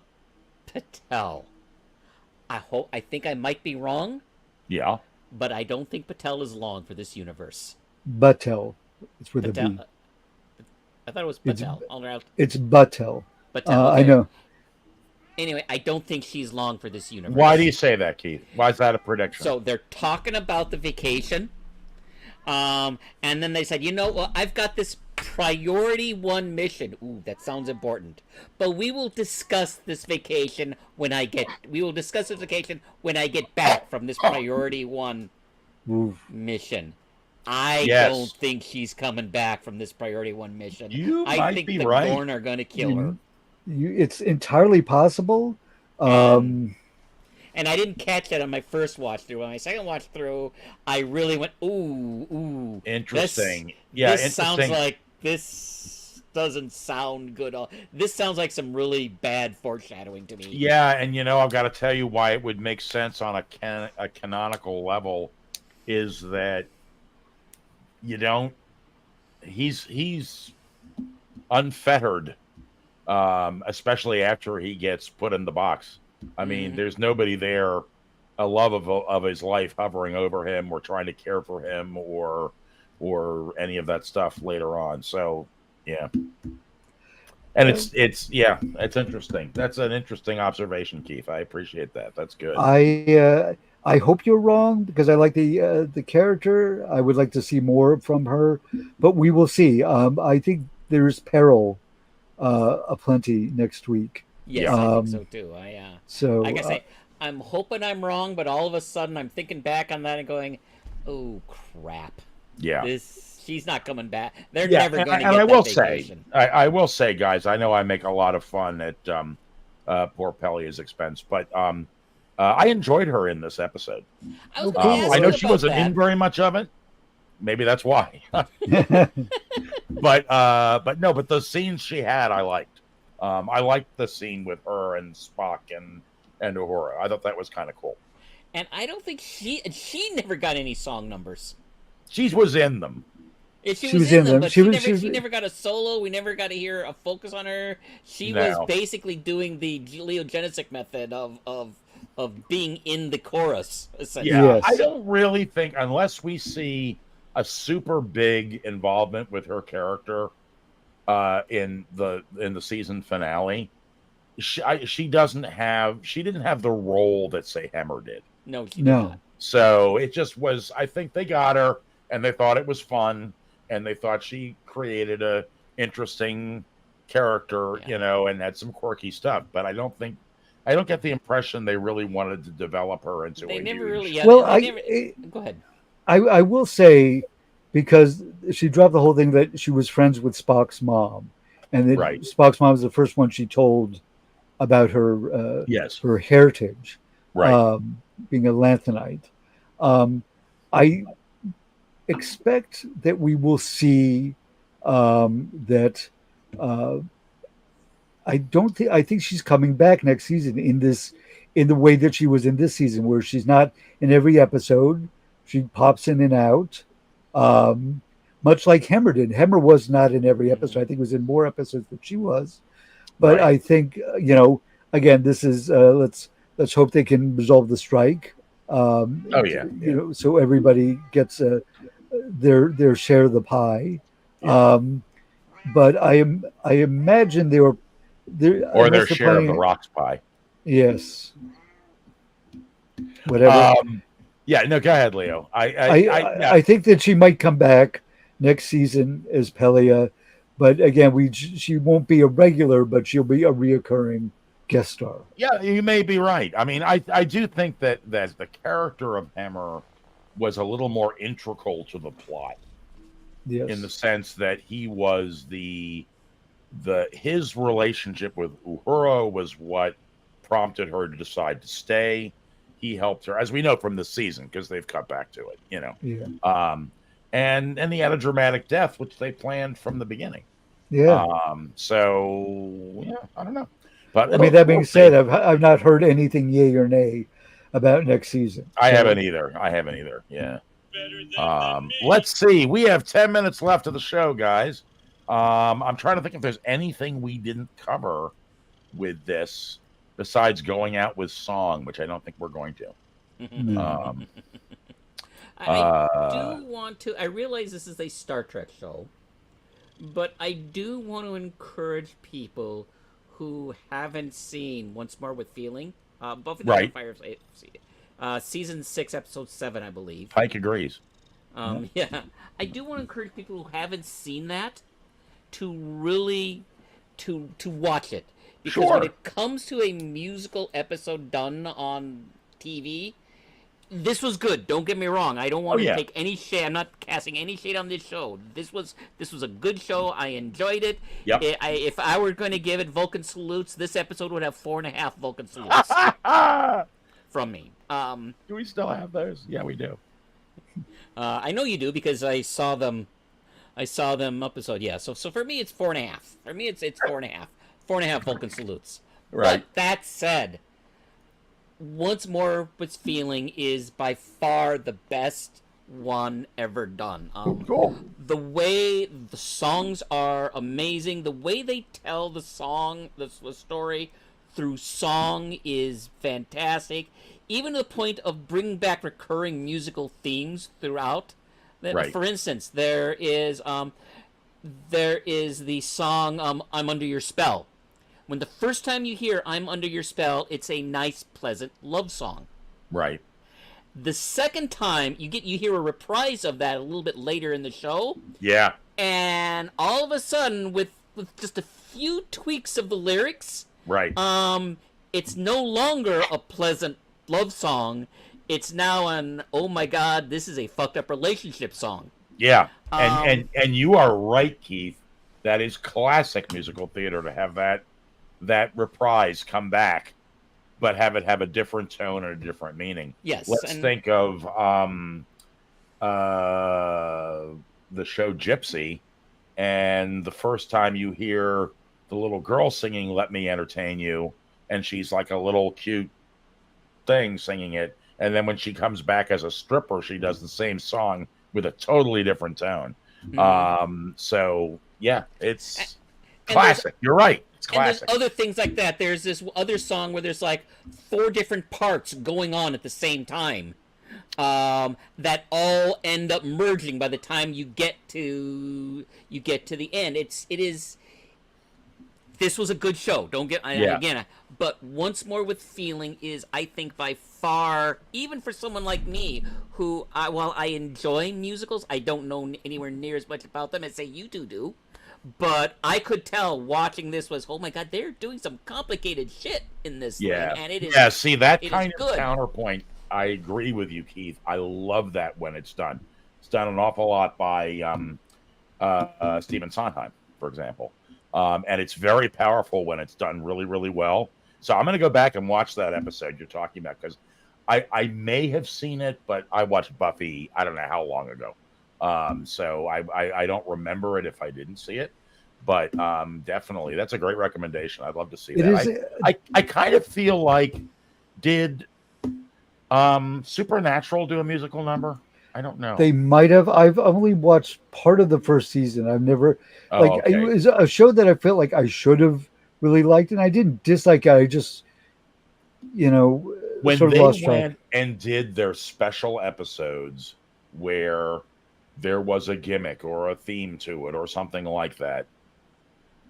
I think I might be wrong, Yeah. but I don't think Patel is long for this universe. Batel. It's with a Patel. B. I thought it was It's Patel. it's Batel. Patel. I Okay. know. Anyway, I don't think she's long for this universe. Why do you say that, Keith? Why is that a prediction? So they're talking about the vacation, and then they said, well, I've got this priority 1 mission. Ooh, that sounds important. But we will discuss this vacation when I get. We will discuss this vacation when I get back from this priority 1 Oof. mission. I Yes. don't think she's coming back from this priority 1 mission. You I might think be the right. Gorn are going to kill her. It's entirely possible. And I didn't catch that on my first watch through. On my second watch through, I really went, ooh. Interesting. This sounds like this doesn't sound good. This sounds like some really bad foreshadowing to me. Yeah, and I've got to tell you why it would make sense on a canonical level is that he's unfettered, especially after he gets put in the box. I mean, there's nobody there, a love of his life hovering over him or trying to care for him or any of that stuff later on. So, yeah. And it's interesting. That's an interesting observation, Keith. I appreciate that. That's good. I hope you're wrong because I like the character. I would like to see more from her, but we will see. I think there's peril aplenty next week. Yes, I think so too. So like I say, I'm hoping I'm wrong, but all of a sudden I'm thinking back on that and going, "Oh crap! Yeah, she's not coming back. They're never going to get and I will vacation." I will say, guys, I know I make a lot of fun at poor Pelia's expense, but I enjoyed her in this episode. I was going to ask I know you she about wasn't that. in very much of it. Maybe that's why. but the scenes she had, I liked. I liked the scene with her and Spock and Uhura. I thought that was kind of cool. And I don't think she never got any song numbers. She was in them. She was in them, but she never got a solo. We never got to hear a focus on her. She was basically doing the Leo Genesik method of being in the chorus. Essentially. Yeah, Yes. I don't really think unless we see a super big involvement with her character in the season finale, she didn't have the role that say Hemmer did. No, she did not. So it just was. I think they got her, and they thought it was fun, and they thought she created a interesting character, and had some quirky stuff. But I don't get the impression they really wanted to develop her into. They a never huge... really. Well, go ahead. I will say, because she dropped the whole thing that she was friends with Spock's mom, and that Spock's mom was the first one she told about her her heritage, being a Lanthanite. I expect that we will see that. I think she's coming back next season in the way that she was in this season, where she's not in every episode. She pops in and out, much like Hemmer did. Hemmer was not in every episode. I think he was in more episodes than she was. But I think again, this is let's hope they can resolve the strike. So everybody gets their share of the pie. But I imagine their share of the rocks pie. Yes. Whatever. No, go ahead, Leo. I think that she might come back next season as Pelia, but again, she won't be a regular, but she'll be a reoccurring guest star. Yeah, you may be right. I mean, I do think that the character of Hemmer was a little more integral to the plot. Yes. In the sense that he was his relationship with Uhura was what prompted her to decide to stay. He helped her, as we know from the season, because they've cut back to it, and he had a dramatic death, which they planned from the beginning. Yeah. So yeah, I don't know, but I mean, that being we'll said, see. I've not heard anything yay or nay about next season. I So haven't either. Yeah. Let's see. We have 10 minutes left of the show, guys. I'm trying to think if there's anything we didn't cover with this besides going out with song, which I don't think we're going to. no. Um, I uh, do want to. I realize this is a Star Trek show, but I do want to encourage people who haven't seen Once More with Feeling, Buffy the right. Vampire Slayer, season 6, episode 7, I believe. Pike agrees. Yeah, I do want to encourage people who haven't seen that to really to watch it, because when Sure. it comes to a musical episode done on TV, this was good. Don't get me wrong. I don't Oh want to yeah. take any shade. I'm not casting any shade on this show. This was a good show. I enjoyed it. Yep. If I were going to give it Vulcan salutes, this episode would have 4.5 Vulcan salutes from me. Do we still have those? Yeah, we do. I know you do because I saw them. I saw them episode. Yeah. So for me, it's 4.5. For me, it's 4.5. 4.5 Vulcan salutes. Right. But that said, Once More with Feeling is by far the best one ever done. Cool. The way the songs are amazing. The way they tell the story through song is fantastic. Even to the point of bringing back recurring musical themes throughout. Right. For instance, there is the song "I'm Under Your Spell." When the first time you hear "I'm Under Your Spell," it's a nice, pleasant love song. Right. The second time you hear a reprise of that a little bit later in the show, Yeah. and all of a sudden, with just a few tweaks of the lyrics, Right. it's no longer a pleasant love song. It's now an "oh my god, this is a fucked up relationship" song. Yeah. And you are right, Keith. That is classic musical theater to have that reprise come back, but have it have a different tone and a different meaning. Yes. Let's think of the show Gypsy, and the first time you hear the little girl singing "Let Me Entertain You," and she's like a little cute thing singing it, and then when she comes back as a stripper, she does the same song with a totally different tone. So yeah, it's classic. You're right. It's classic. And there's other things like that. There's this other song where there's like 4 different parts going on at the same time, that all end up merging by the time you get to the end. This was a good show. Don't get again. But Once More with Feeling is, I think, by far, even for someone like me, who while I enjoy musicals, I don't know anywhere near as much about them as say you two do. But I could tell watching this was, oh my god, they're doing some complicated shit in this thing, and it is. Yeah, see that it kind is of good. counterpoint. I agree with you, Keith. I love that when it's done. It's done an awful lot by Stephen Sondheim, for example, and it's very powerful when it's done really, really well. So I'm going to go back and watch that episode you're talking about, because I may have seen it, but I watched Buffy I don't know how long ago. So I don't remember it if I didn't see it, but definitely that's a great recommendation. I'd love to see that. I kind of feel like, did Supernatural do a musical number? I don't know. They might have. I've only watched part of the first season. I've never okay. It was a show that I felt like I should have really liked, and I didn't dislike it. I just, when sort of they lost went track. and did their special episodes where there was a gimmick or a theme to it or something like that,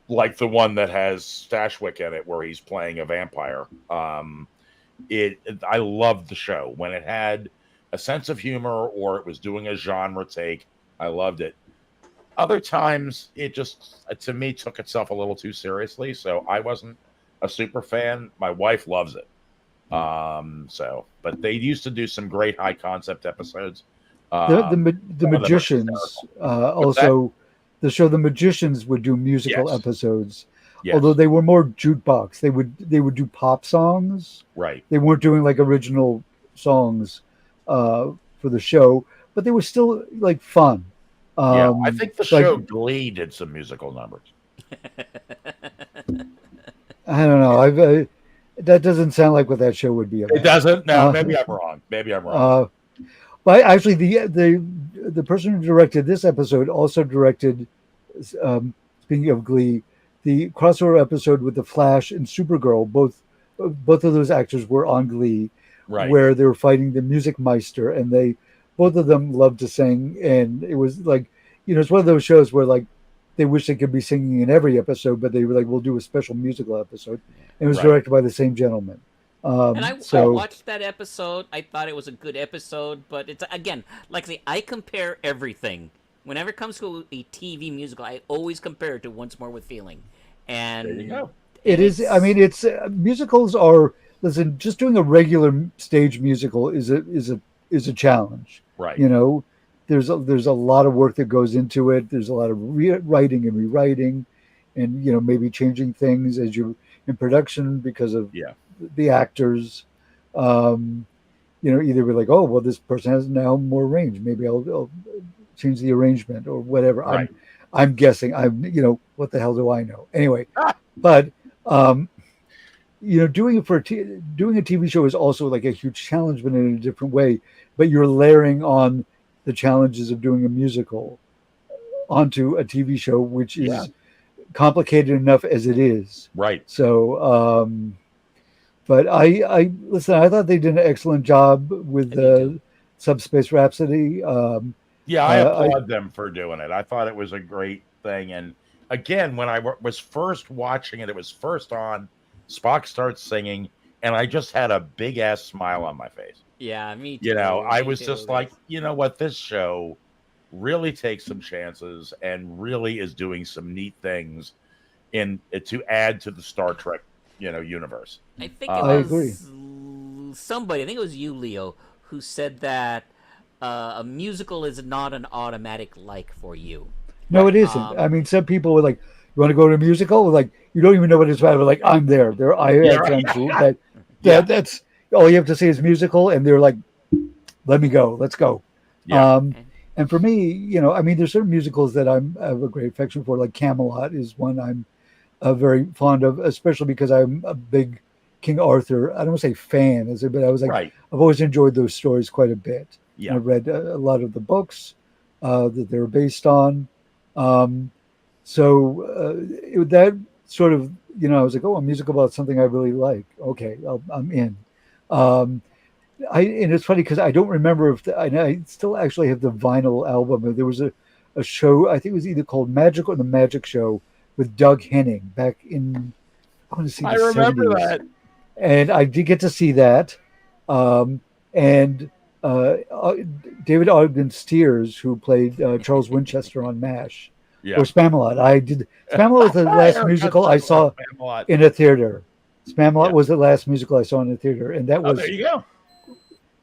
like the one that has Stashwick in it where he's playing a vampire. I loved the show when it had a sense of humor or it was doing a genre take. I loved it. Other times it just, to me, took itself a little too seriously, so I wasn't a super fan. My wife loves it. But they used to do some great high concept episodes. The Magicians also, the show The Magicians would do musical episodes, although they were more jukebox. They would do pop songs. Right. They weren't doing like original songs for the show, but they were still like fun. Yeah, I think the Like show Glee did some musical numbers. I don't know. That doesn't sound like what that show would be It about. doesn't. No, Uh, maybe I'm wrong. Maybe I'm wrong. uh, but actually, the person who directed this episode also directed. Speaking of Glee, the crossover episode with the Flash and Supergirl. Both of those actors were on Glee, Right. where they were fighting the Music Meister, and they both of them loved to sing, and it was like, it's one of those shows where like they wish they could be singing in every episode, but they were like, we'll do a special musical episode, and it was Right. directed by the same gentleman. And I So watched that episode. I thought it was a good episode, but it's again, like I say, I compare everything. Whenever it comes to a TV musical, I always compare it to Once More with Feeling. And There you go. it is. I mean, it's musicals are. Listen, just doing a regular stage musical is a challenge. Right. There's a lot of work that goes into it. There's a lot of writing and rewriting, and maybe changing things as you in production because of the actors. Either be like, oh well, this person has now more range. Maybe I'll change the arrangement or whatever. Right. I'm guessing. What the hell do I know? Anyway, but doing it doing a TV show is also like a huge challenge, but in a different way. But you're layering on the challenges of doing a musical onto a TV show, which is complicated enough as it is. Right. So, but I listen. I thought they did an excellent job with Subspace Rhapsody. I applaud them for doing it. I thought it was a great thing. And again, when I was first watching it, it was first on. Spock starts singing, and I just had a big ass smile on my face. Yeah, me too. I was just like, you know what, this show really takes some chances and really is doing some neat things to add to the Star Trek, universe. I think it I was agree. somebody. I think it was you, Leo, who said that a musical is not an automatic like for you. No, it isn't. I mean, some people were like, "You want to go to a musical?" Like, you don't even know what it's about. But like, I'm there. I have friends who that's all you have to say is musical, and they're like, "Let me go. Let's go." Yeah. And for me, I mean, there's certain musicals that I have a great affection for. Like Camelot is one I'm very fond of, especially because I'm a big King Arthur. I don't want to say fan, but I was like, Right. I've always enjoyed those stories quite a bit. Yeah. I've read a lot of the books that they're based on. That sort of, I was like, oh, a musical about something I really like. Okay, I'm in. And it's funny because I don't remember I still actually have the vinyl album. There was a show, I think it was either called Magic or The Magic Show with Doug Henning back in, I want to see the 70s. I remember that. And I did get to see that. And David Ogden Stiers, who played Charles Winchester on MASH, or Spamalot. Spamalot was the last musical I saw in a theater. Spamalot was the last musical I saw in a theater, and that was there you go.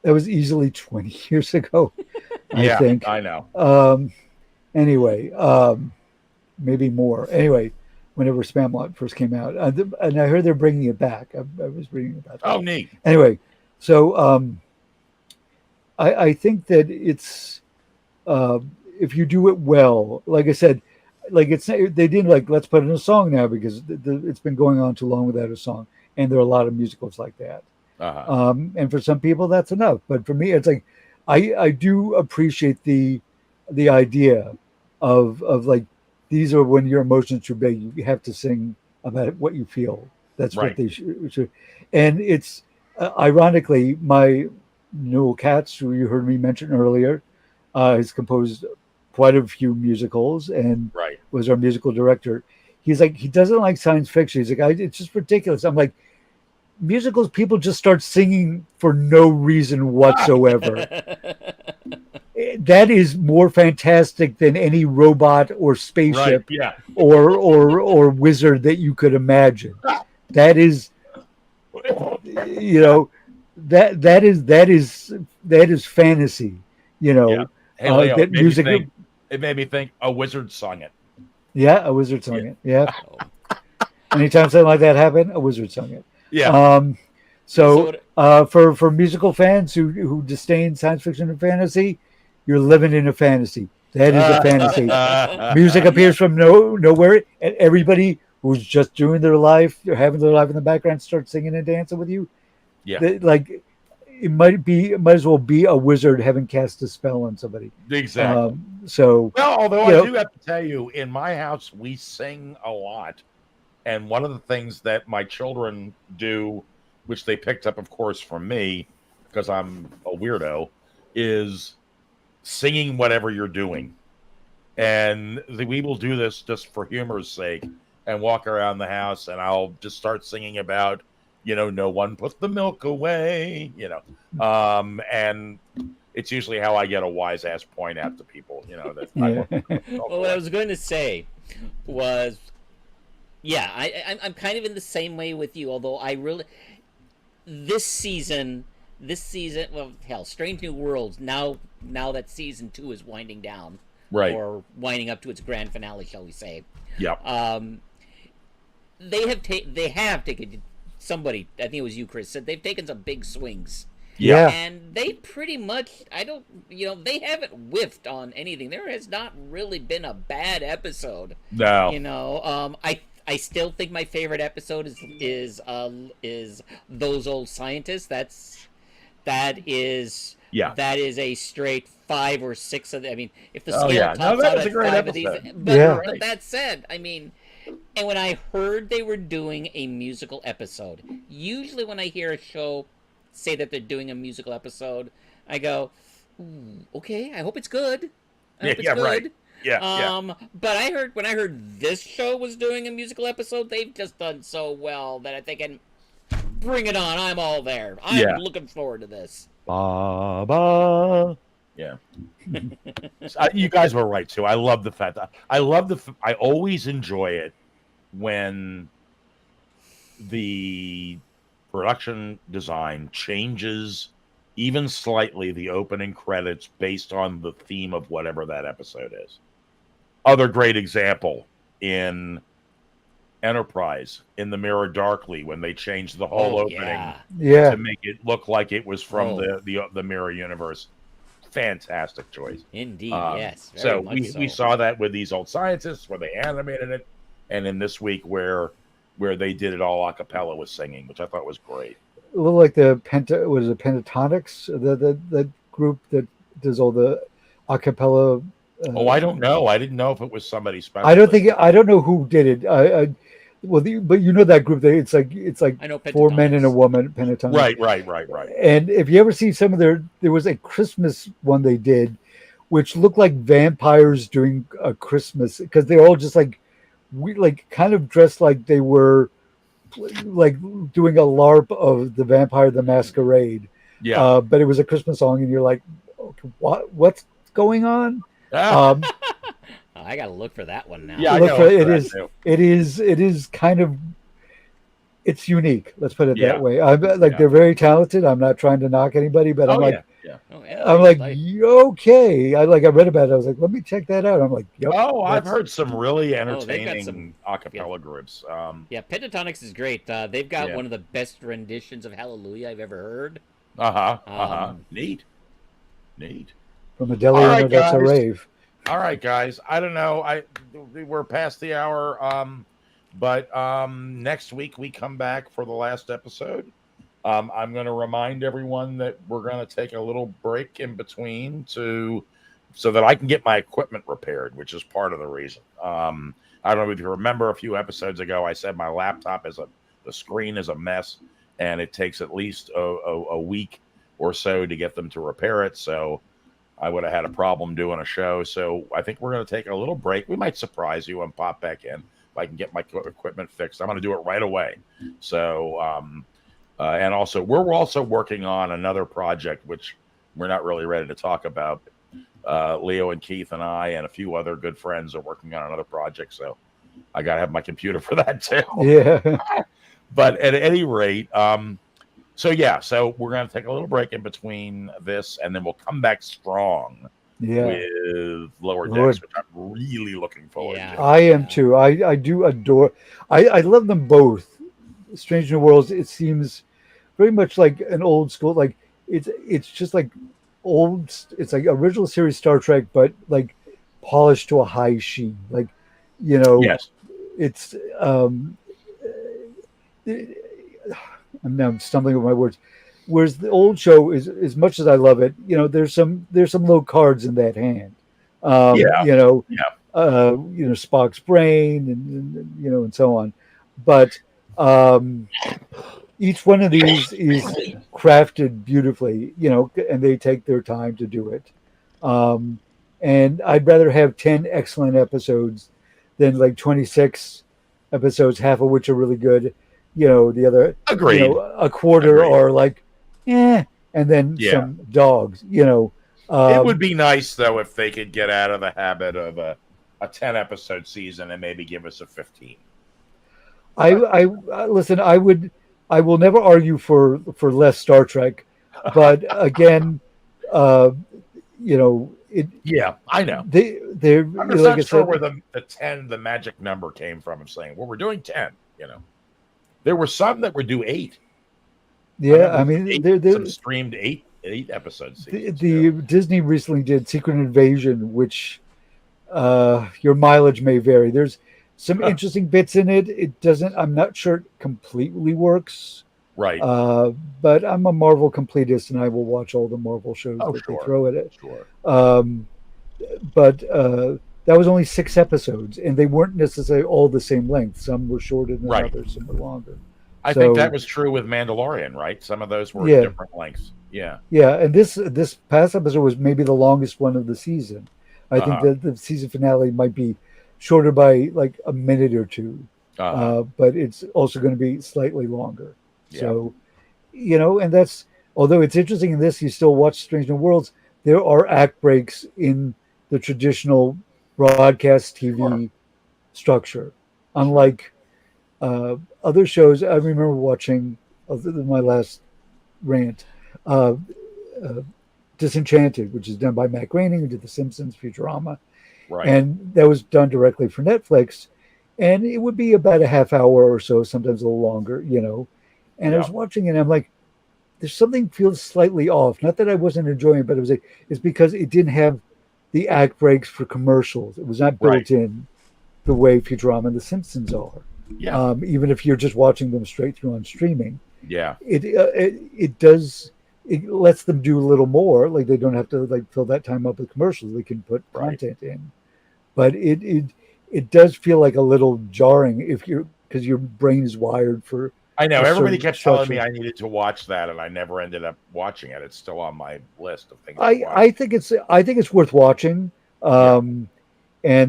That was easily 20 years ago. I think. I know. Anyway, maybe more. Anyway, whenever Spamalot first came out, and I heard they're bringing it back. I was reading about that. Oh, neat. Anyway, so I think that it's if you do it well, like I said, like they didn't like let's put in a song now because it's been going on too long without a song, and there are a lot of musicals like that. Uh-huh. And for some people that's enough, but for me it's like I do appreciate the idea of like these are when your emotions are big, you have to sing about what you feel. That's right. What they should. And it's ironically my Noel Katz, who you heard me mention earlier, has composed quite a few musicals and was our musical director. He's like, he doesn't like science fiction. He's like, it's just ridiculous. I'm like, musicals, people just start singing for no reason whatsoever. That is more fantastic than any robot or spaceship or wizard that you could imagine. That is, that is fantasy. Hey, Leo, that music. It made me think a wizard sung it. Yeah, a wizard sung it. Yeah. Anytime something like that happened, a wizard sung it. Yeah. For musical fans who disdain science fiction and fantasy, you're living in a fantasy. That is a fantasy. Music appears from nowhere, and everybody who's just doing their life, they're having their life in the background, starts singing and dancing with you. Yeah, Like it might as well be a wizard having cast a spell on somebody. exactly. So Well, although you I know, do have to tell you, in my house we sing a lot, and one of the things that my children do, which they picked up, of course, from me because I'm a weirdo, is singing whatever you're doing. And we will do this just for humor's sake and walk around the house, and I'll just start singing about, no one put the milk away, and it's usually how I get a wise ass point out to people, that I yeah. want to put the milk Well, what I away. was going to say was, yeah, I'm kind of in the same way with you. Although I really this season, well, hell, Strange New Worlds. Now that season 2 is winding down, Right. or winding up to its grand finale, shall we say? Yep. They have taken, somebody, I think it was you, Chris, said they've taken some big swings. Yeah. And they pretty much, they haven't whiffed on anything. There has not really been a bad episode. No. I still think my favorite episode is Those Old Scientists. That is Yeah. a straight 5 or 6 of the, I mean, if the Oh, scale yeah. No, tops that out was a at great 5 of these, episode. but, Yeah. but that said, I mean, and when I heard they were doing a musical episode, usually when I hear a show say that they're doing a musical episode, I go, "Ooh, okay, I hope it's good. I hope it's Yeah, good." right. Yeah. But when I heard this show was doing a musical episode, they've just done so well that I think, and bring it on, I'm all there. I'm looking forward to this. Ba ba. Yeah. You guys were right too. I love the fact that I always enjoy it when the production design changes even slightly the opening credits based on the theme of whatever that episode is. Other great example in Enterprise, in The Mirror Darkly, when they changed the whole opening Yeah. to make it look like it was from Oh. the Mirror universe. Fantastic choice. Indeed, yes. Very So much we saw that with these old scientists where they animated it, and in this week where they did it all a cappella with singing, which I thought was great. A little like the Pentatonics, that group that does all the a cappella. I don't know. I didn't know if it was somebody special. I don't know who did it. But you know that group. It's like I know 4 men and a Pentatonics. woman. Pentatonics. Right. And if you ever see some of there was a Christmas one they did, which looked like vampires doing a Christmas, because they're all just like kind of dressed like they were like doing a LARP of the Vampire the Masquerade. Yeah. But it was a Christmas song, and you're like, okay, what's going on? I gotta look for that one now. Yeah, I Look gotta for look it. for that It is kind of, it's unique. Let's put it Yeah. that way. They're very talented. I'm not trying to knock anybody, but I'm like, yeah. Oh, yeah, I'm like, okay. I read about it. I was like, let me check that out. I'm like, yep. Oh, I've that's- heard some really they've got entertaining some- a cappella groups. Yeah, Pentatonics is great. They've got Yeah. one of the best renditions of Hallelujah I've ever heard. Neat. from a deli All right, owner that's a guys. rave. All right, guys. I don't know. We're past the hour. But next week we come back for the last episode. I'm going to remind everyone that we're going to take a little break in between so that I can get my equipment repaired, which is part of the reason. I don't know if you remember a few episodes ago, I said my laptop the screen is a mess, and it takes at least a week or so to get them to repair it. So I would have had a problem doing a show. So I think we're going to take a little break. We might surprise you and pop back in if I can get my equipment fixed. I'm going to do it right away. So, and also we're also working on another project, which we're not really ready to talk about. Leo and Keith and I and a few other good friends are working on another project. So I got to have my computer for that too. Yeah. But at any rate, so we're going to take a little break in between this, and then we'll come back strong Yeah. with Lower Decks, which I'm really looking forward to. I am too. I do adore. I love them both. Strange New Worlds. It seems very much like an old school. Like it's just like old. It's like original series Star Trek, but like polished to a high sheen. Like, you know, Yes. it's I'm now stumbling over my words. Whereas the old show is, as much as I love it, there's some low cards in that hand. Yeah. You know, Yeah. Spock's brain, and so on. But each one of these is crafted beautifully, and they take their time to do it. Um, and I'd rather have 10 excellent episodes than like 26 episodes, half of which are really good. The other, Agreed. a quarter Agreed. are like, and then Yeah. some dogs. It would be nice though if they could get out of the habit of a 10 episode season and maybe give us a 15. Listen. I will never argue for less Star Trek, but again, uh, Yeah, I know. they're I'm just like not I sure said. where the 10, the magic number came from of saying, well, we're doing 10, There were some that were due 8. Yeah, I I remember mean, they're some streamed eight episode seasons the too. Disney recently did Secret Invasion, which your mileage may vary. There's some interesting bits in it. It doesn't. I'm not sure it completely works. Right. But I'm a Marvel completist, and I will watch all the Marvel shows Oh, that they sure. throw at it. Sure. Um, but that was only 6 episodes, and they weren't necessarily all the same length. Some were shorter than Right. others, some were longer. I think that was true with Mandalorian, right? Some of those were Yeah. different lengths. Yeah. Yeah, and this past episode was maybe the longest one of the season. I think Uh-huh. that the season finale might be shorter by like a minute or two, but it's also going to be slightly longer. Yeah. So, and that's, although it's interesting in this, you still watch Strange New Worlds. There are act breaks in the traditional broadcast TV structure, unlike other shows. I remember watching, other than my last rant, uh, uh, Disenchanted, which is done by Matt Groening, who did The Simpsons, Futurama, Right. and that was done directly for Netflix. And it would be about a half hour or so, sometimes a little longer, And I was watching it, and I'm like, there's something feels slightly off. Not that I wasn't enjoying it, but it was it's because it didn't have the act breaks for commercials. It was not built in the way Futurama and The Simpsons are. Yeah. Even if you're just watching them straight through on streaming. Yeah. It does. It lets them do a little more. Like they don't have to like fill that time up with commercials. They can put content in, but it does feel like a little jarring because your brain is wired for. I know everybody kept telling me structure. I needed to watch that, and I never ended up watching it. It's still on my list of things. I think it's worth watching. And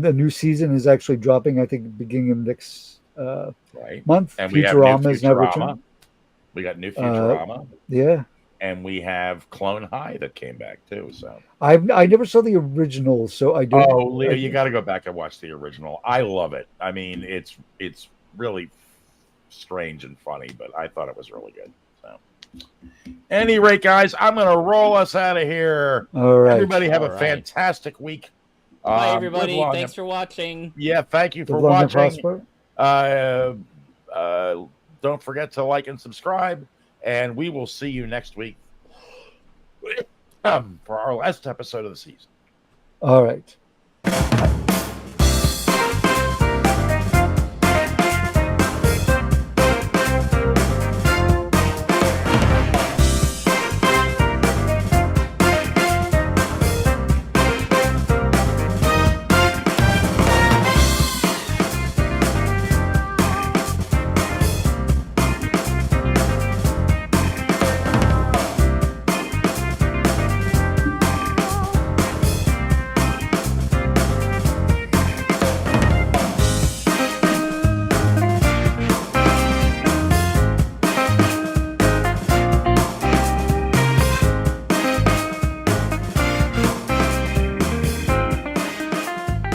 the new season is actually dropping. I think beginning of next month. And we have new Futurama is now Futurama. returning. We got new Futurama. Yeah. And we have Clone High that came back too. So I never saw the original, so I don't. Oh, Leo, you got to go back and watch the original. I love it. I mean, it's really strange and funny, but I thought it was really good. So, any rate, guys, I'm going to roll us out of here. All right. Everybody have a fantastic week. Bye, everybody. Thanks for watching. Yeah, thank you for watching. Don't forget to like and subscribe, and we will see you next week for our last episode of the season. All right.